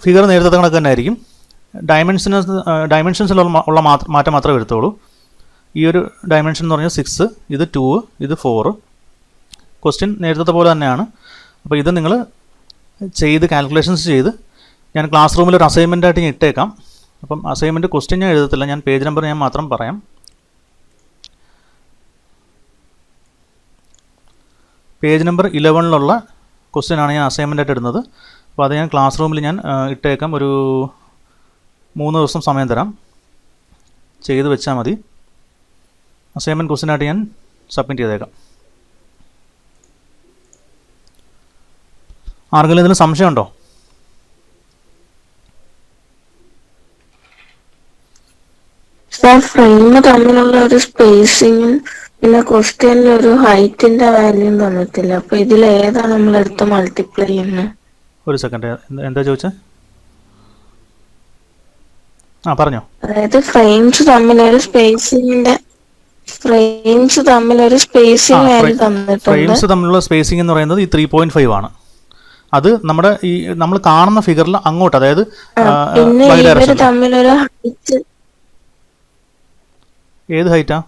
ഫിഗർ നേരത്തെ കണക്ക് തന്നെ ആയിരിക്കും. ഡയമെൻഷൻസിലുള്ള മാറ്റം മാത്രമേ വരുത്തുള്ളൂ. ഈ ഒരു ഡയമെൻഷൻ എന്ന് പറഞ്ഞാൽ 6, ഇത് 2, ഇത് 4. ക്വസ്റ്റ്യൻ നേരത്തെ പോലെ തന്നെയാണ്. അപ്പോൾ ഇത് നിങ്ങൾ ചെയ്ത് കാൽക്കുലേഷൻസ് ചെയ്ത് ഞാൻ ക്ലാസ് റൂമിൽ ഒരു അസൈൻമെൻറ്റായിട്ട് ഞാൻ ഇട്ടേക്കാം. അപ്പം അസൈൻമെൻറ്റ് ക്വസ്റ്റ്യൻ ഞാൻ എഴുതത്തില്ല, ഞാൻ പേജ് നമ്പർ ഞാൻ മാത്രം പറയാം. പേജ് നമ്പർ 11 ക്വസ്റ്റ്യനാണ് ഞാൻ അസൈൻമെൻറ്റായിട്ട് ഇടുന്നത്. അപ്പോൾ അത് ഞാൻ ക്ലാസ് റൂമിൽ ഞാൻ ഇട്ടേക്കാം. ഒരു 3 ദിവസം സമയം തരാം, ചെയ്ത് വെച്ചാൽ മതി. അസൈൻമെൻറ്റ് ക്വസ്റ്റ്യനായിട്ട് ഞാൻ സബ്മിറ്റ് ചെയ്തേക്കാം. ആർക്കെങ്കിലും ഇതിന് സംശയമുണ്ടോ? സാർ, ഫ്രെയിം തമ്മിലുള്ള ഒരു സ്പേസിങ്ങും പിന്നെ ക്വസ്റ്റ്യനിൽ ഒരു ഹൈറ്റിന്റെ വാല്യൂം തന്നിട്ടില്ല. അപ്പൊ ഇതിൽ ഏതാണ് നമ്മളെടുത്ത് മൾട്ടിപ്ലൈ ചെയ്യുന്നത്? ഒരു സെക്കൻഡ്, എന്താ ചോദിച്ചത്? പറഞ്ഞോ. അതായത് ഫ്രെയിംസ് തമ്മിലൊരു സ്പേസിംഗ് വാല്യൂ തന്നിട്ടുണ്ട്. ഫ്രെയിംസ് തമ്മിലുള്ള സ്പേസിംഗ് എന്ന് പറയുന്നത് ഈ 3.5 ആണ്. അത് നമ്മുടെ ഈ നമ്മൾ കാണുന്ന ഫിഗറിൽ അങ്ങോട്ട്, അതായത് പിന്നെ ഇവര് തമ്മിലൊരു ഹൈറ്റ്, ഏത് ഹൈറ്റാ?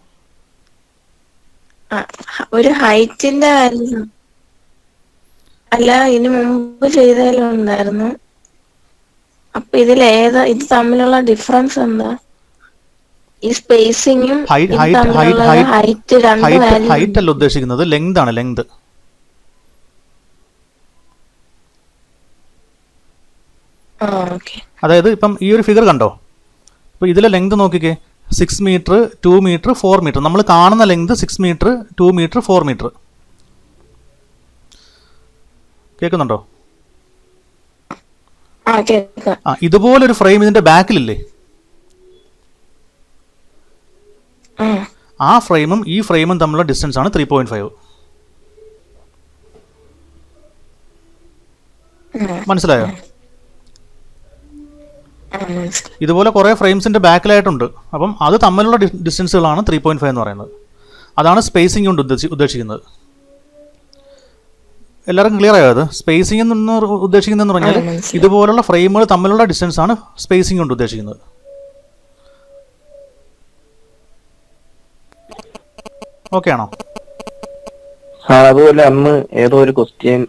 ഒരു ഹൈറ്റിന്റെ വാല്യൂ അല്ല, ഇതിനു മുമ്പ് ചെയ്തതിലും ഉണ്ടായിരുന്നു. അപ്പൊ ഇത് തമ്മിലുള്ള ഡിഫറൻസ് എന്താ? ഈ സ്പേസിങ്ങും ഹൈറ്റ് അല്ല ഉദ്ദേശിക്കുന്നത്, ലെങ്ത് ആണ്. ലെങ്ത് അതായത് ഇപ്പം ഈ ഒരു ഫിഗർ കണ്ടോ, ഇപ്പൊ ഇതിലെ ലെങ്ത് നോക്കിക്കേ, 6 മീറ്റർ, 2 മീറ്റർ, 4 മീറ്റർ. നമ്മൾ കാണുന്ന ലെങ്ത് 6 മീറ്റർ, 2 മീറ്റർ, 4 മീറ്റർ. കേൾക്കുന്നുണ്ടോ? ഇതുപോലൊരു ഫ്രെയിം ഇതിന്റെ ബാക്കിലില്ലേ? ആ ഫ്രെയിമും ഈ ഫ്രെയിമും തമ്മിലുള്ള ഡിസ്റ്റൻസ് ആണ് 3.5. മനസ്സിലായോ? ഇതുപോലെ കുറേ ഫ്രെയിംസിന്റെ ബാക്കിലായിട്ടുണ്ട്. അപ്പം അത് തമ്മിലുള്ള ഡിസ്റ്റൻസുകളാണ് 3.5 എന്ന് പറയുന്നത്. അതാണ് സ്പേസിംഗ് കൊണ്ട് ഉദ്ദേശിക്കുന്നത്. എല്ലാവർക്കും ക്ലിയർ ആയോ? അത് സ്പേസിംഗ് എന്ന് ഉദ്ദേശിക്കുന്നതെന്ന് പറഞ്ഞാൽ ഇതുപോലുള്ള ഫ്രെയിമുകൾ തമ്മിലുള്ള ഡിസ്റ്റൻസ് ആണ് സ്പേസിംഗ് കൊണ്ട് ഉദ്ദേശിക്കുന്നത്. ഓക്കെ ആണോ? അതുപോലെ അന്ന് ഏതോ ഒരു ക്വസ്റ്റ്യൻ,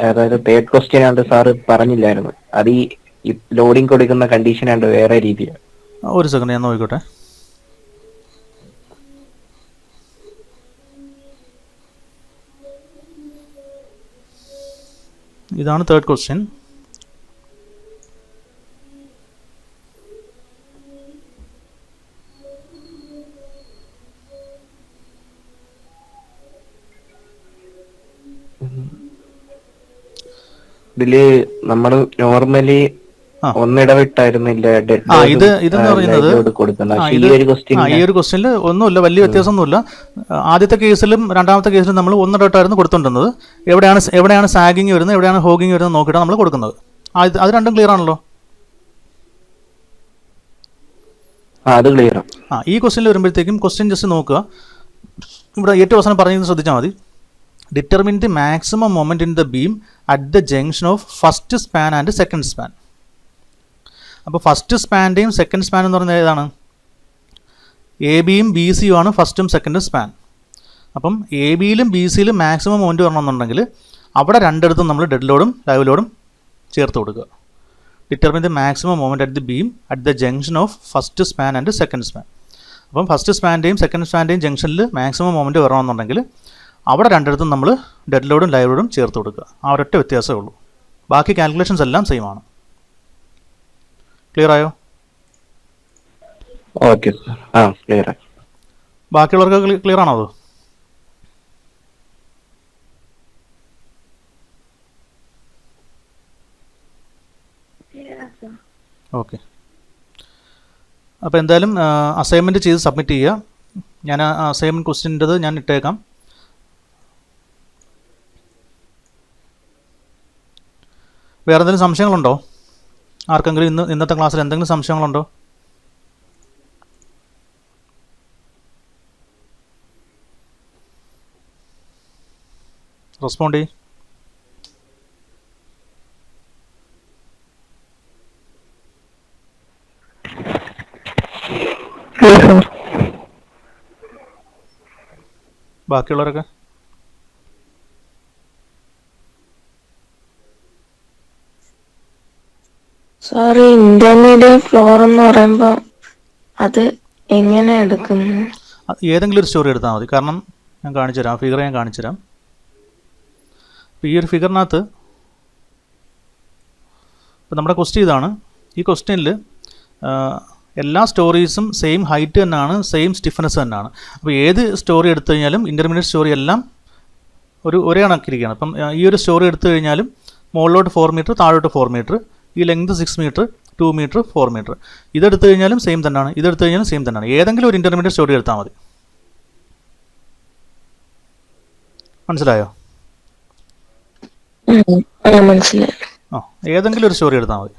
അതായത് 3rd ക്വസ്റ്റ്യൻ ആണ്ട് സാറ് പറഞ്ഞില്ലായിരുന്നു, അത് ഈ ലോഡിങ് കൊടുക്കുന്ന കണ്ടീഷൻ ആണ്ട് വേറെ രീതിയാണ്. ഒരു സെക്കൻഡ് ഞാൻ നോക്കിക്കോട്ടെ. ഇതാണ് തേർഡ് ക്വസ്റ്റ്യൻ. ഇതില് നമ്മള് നോർമലി ആ. ഒന്നിടവിട്ടായിരുന്നില്ല ഇതെന്ന് പറയുന്നത് കൊടുക്കുന്നത്. ആ, ഈ ഒരു ക്വസ്റ്റ്യൻ ഈ ഒരു ക്വസ്റ്റ്യനിൽ ഒന്നുമില്ല, വലിയ വ്യത്യാസമൊന്നുമില്ല. ആദ്യത്തെ കേസിലും രണ്ടാമത്തെ കേസിലും നമ്മൾ ഒന്നിടവിട്ടായിരുന്നു കൊടുത്തുകൊണ്ടിരുന്നത്. എവിടെയാണ് സാഗിങ് വരുന്നത്, എവിടെയാണ് ഹോഗിങ് വരുന്നത് നോക്കിയിട്ടാണ് നമ്മൾ കൊടുക്കുന്നത്. അത് രണ്ടും ക്ലിയർ ആണല്ലോ. അത് ക്ലിയർ. ഈ ക്വസ്റ്റ്യനിൽ വരുമ്പോഴത്തേക്കും ക്വസ്റ്റ്യൻ ജസ്റ്റ് നോക്കുക. ഇവിടെ ഏറ്റവും അവസാനം പറയുന്നത് ശ്രദ്ധിച്ചാൽ മതി. Determine the maximum moment in the beam at the junction of first span and second span. അപ്പോൾ ഫസ്റ്റ് സ്പാൻ്റെയും സെക്കൻഡ് സ്പാൻ എന്ന് പറയുന്നത് ഏതാണ്? എ ബിയും ബി സിയും ആണ് ഫസ്റ്റും സെക്കൻഡും സ്പാൻ. അപ്പം എ ബിയിലും ബി സിയിലും മാക്സിമം മൊമെൻറ്റ് വരണമെന്നുണ്ടെങ്കിൽ അവിടെ രണ്ടിടത്തും നമ്മൾ ഡെഡ് ലോഡും ലൈവ് ലോഡും ചേർത്ത് കൊടുക്കുക. Determine the maximum moment at the beam at the junction of first span and second span. അപ്പം ഫസ്റ്റ് സ്പാൻ്റെയും സെക്കൻഡ് സ്പാൻ്റെയും ജംഗ്ഷനിൽ മാക്സിമം മൊമെൻറ്റ് വരണമെന്നുണ്ടെങ്കിൽ അവിടെ രണ്ടിടത്തും നമ്മൾ ഡെഡ് ലോഡും ലൈവ് ലോഡും ചേർത്ത് കൊടുക്കുക. ആ ഒരൊറ്റ വ്യത്യാസമേ ഉള്ളൂ. ബാക്കി കാൽക്കുലേഷൻസ് എല്ലാം സെയിം ആണ്. ക്ലിയർ ആയോ? Okay sir. ആ ക്ലിയർ ആയി. ബാക്കിയുള്ളവർക്ക് ക്ലിയർ ആണോ അത്? ഓക്കെ. അപ്പോൾ എന്തായാലും അസൈൻമെൻറ്റ് ചെയ്ത് സബ്മിറ്റ് ചെയ്യുക. ഞാൻ അസൈൻമെൻറ്റ് ക്വസ്റ്റ്യൻ്റെത് ഞാൻ ഇട്ടേക്കാം. വേറെ എന്തെങ്കിലും സംശയങ്ങളുണ്ടോ? ആർക്കെങ്കിലും ഇന്നത്തെ ക്ലാസ്സിൽ എന്തെങ്കിലും സംശയങ്ങളുണ്ടോ? റെസ്പോണ്ട് ചെയ്യ്. ബാക്കിയുള്ളവരൊക്കെ സാറ് ഇന്റർമീഡിയറ്റ് ഫ്ലോർ എന്ന് പറയുമ്പോൾ അത് എങ്ങനെ എടുക്കുന്നു? ഏതെങ്കിലും ഒരു സ്റ്റോറി എടുത്താൽ മതി. കാരണം ഞാൻ കാണിച്ചു തരാം, ഫിഗർ ഞാൻ കാണിച്ചു തരാം. അപ്പോൾ ഈ ഒരു ഫിഗറിനകത്ത് ഇപ്പോൾ നമ്മുടെ ക്വസ്റ്റ്യൻ ഇതാണ്. ഈ ക്വസ്റ്റ്യനിൽ എല്ലാ സ്റ്റോറീസും സെയിം ഹൈറ്റ് തന്നെയാണ്, സെയിം സ്റ്റിഫ്നെസ് തന്നെയാണ്. അപ്പോൾ ഏത് സ്റ്റോറി എടുത്തു കഴിഞ്ഞാലും ഇൻ്റർമീഡിയറ്റ് സ്റ്റോറി എല്ലാം ഒരേ കണക്കിരിക്കുകയാണ്. അപ്പം ഈ ഒരു സ്റ്റോറി എടുത്തു കഴിഞ്ഞാലും മുകളിലോട്ട് 4 മീറ്റർ, താഴോട്ട് 4 മീറ്റർ, ഈ ലെങ്ത് 6 മീറ്റർ, 2 മീറ്റർ, 4 മീറ്റർ. ഇതെടുത്തു കഴിഞ്ഞാലും സെയിം തന്നെയാണ്, ഇതെടുത്തു കഴിഞ്ഞാലും സെയിം തന്നെയാണ്. ഏതെങ്കിലും ഒരു ഇൻ്റർമീഡിയറ്റ് സ്റ്റോറി എടുത്താൽ മതി. മനസ്സിലായോ? മനസ്സിലായി. ഏതെങ്കിലും ഒരു സ്റ്റോറി എടുത്താൽ മതി.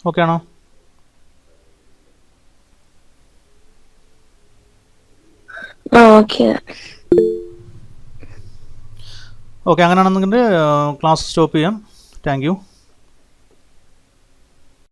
ഓക്കെ ആണോ? ഓക്കെ. അങ്ങനെയാണെന്നുണ്ടെങ്കിൽ ക്ലാസ് സ്റ്റോപ്പ് ചെയ്യാം. Thank you.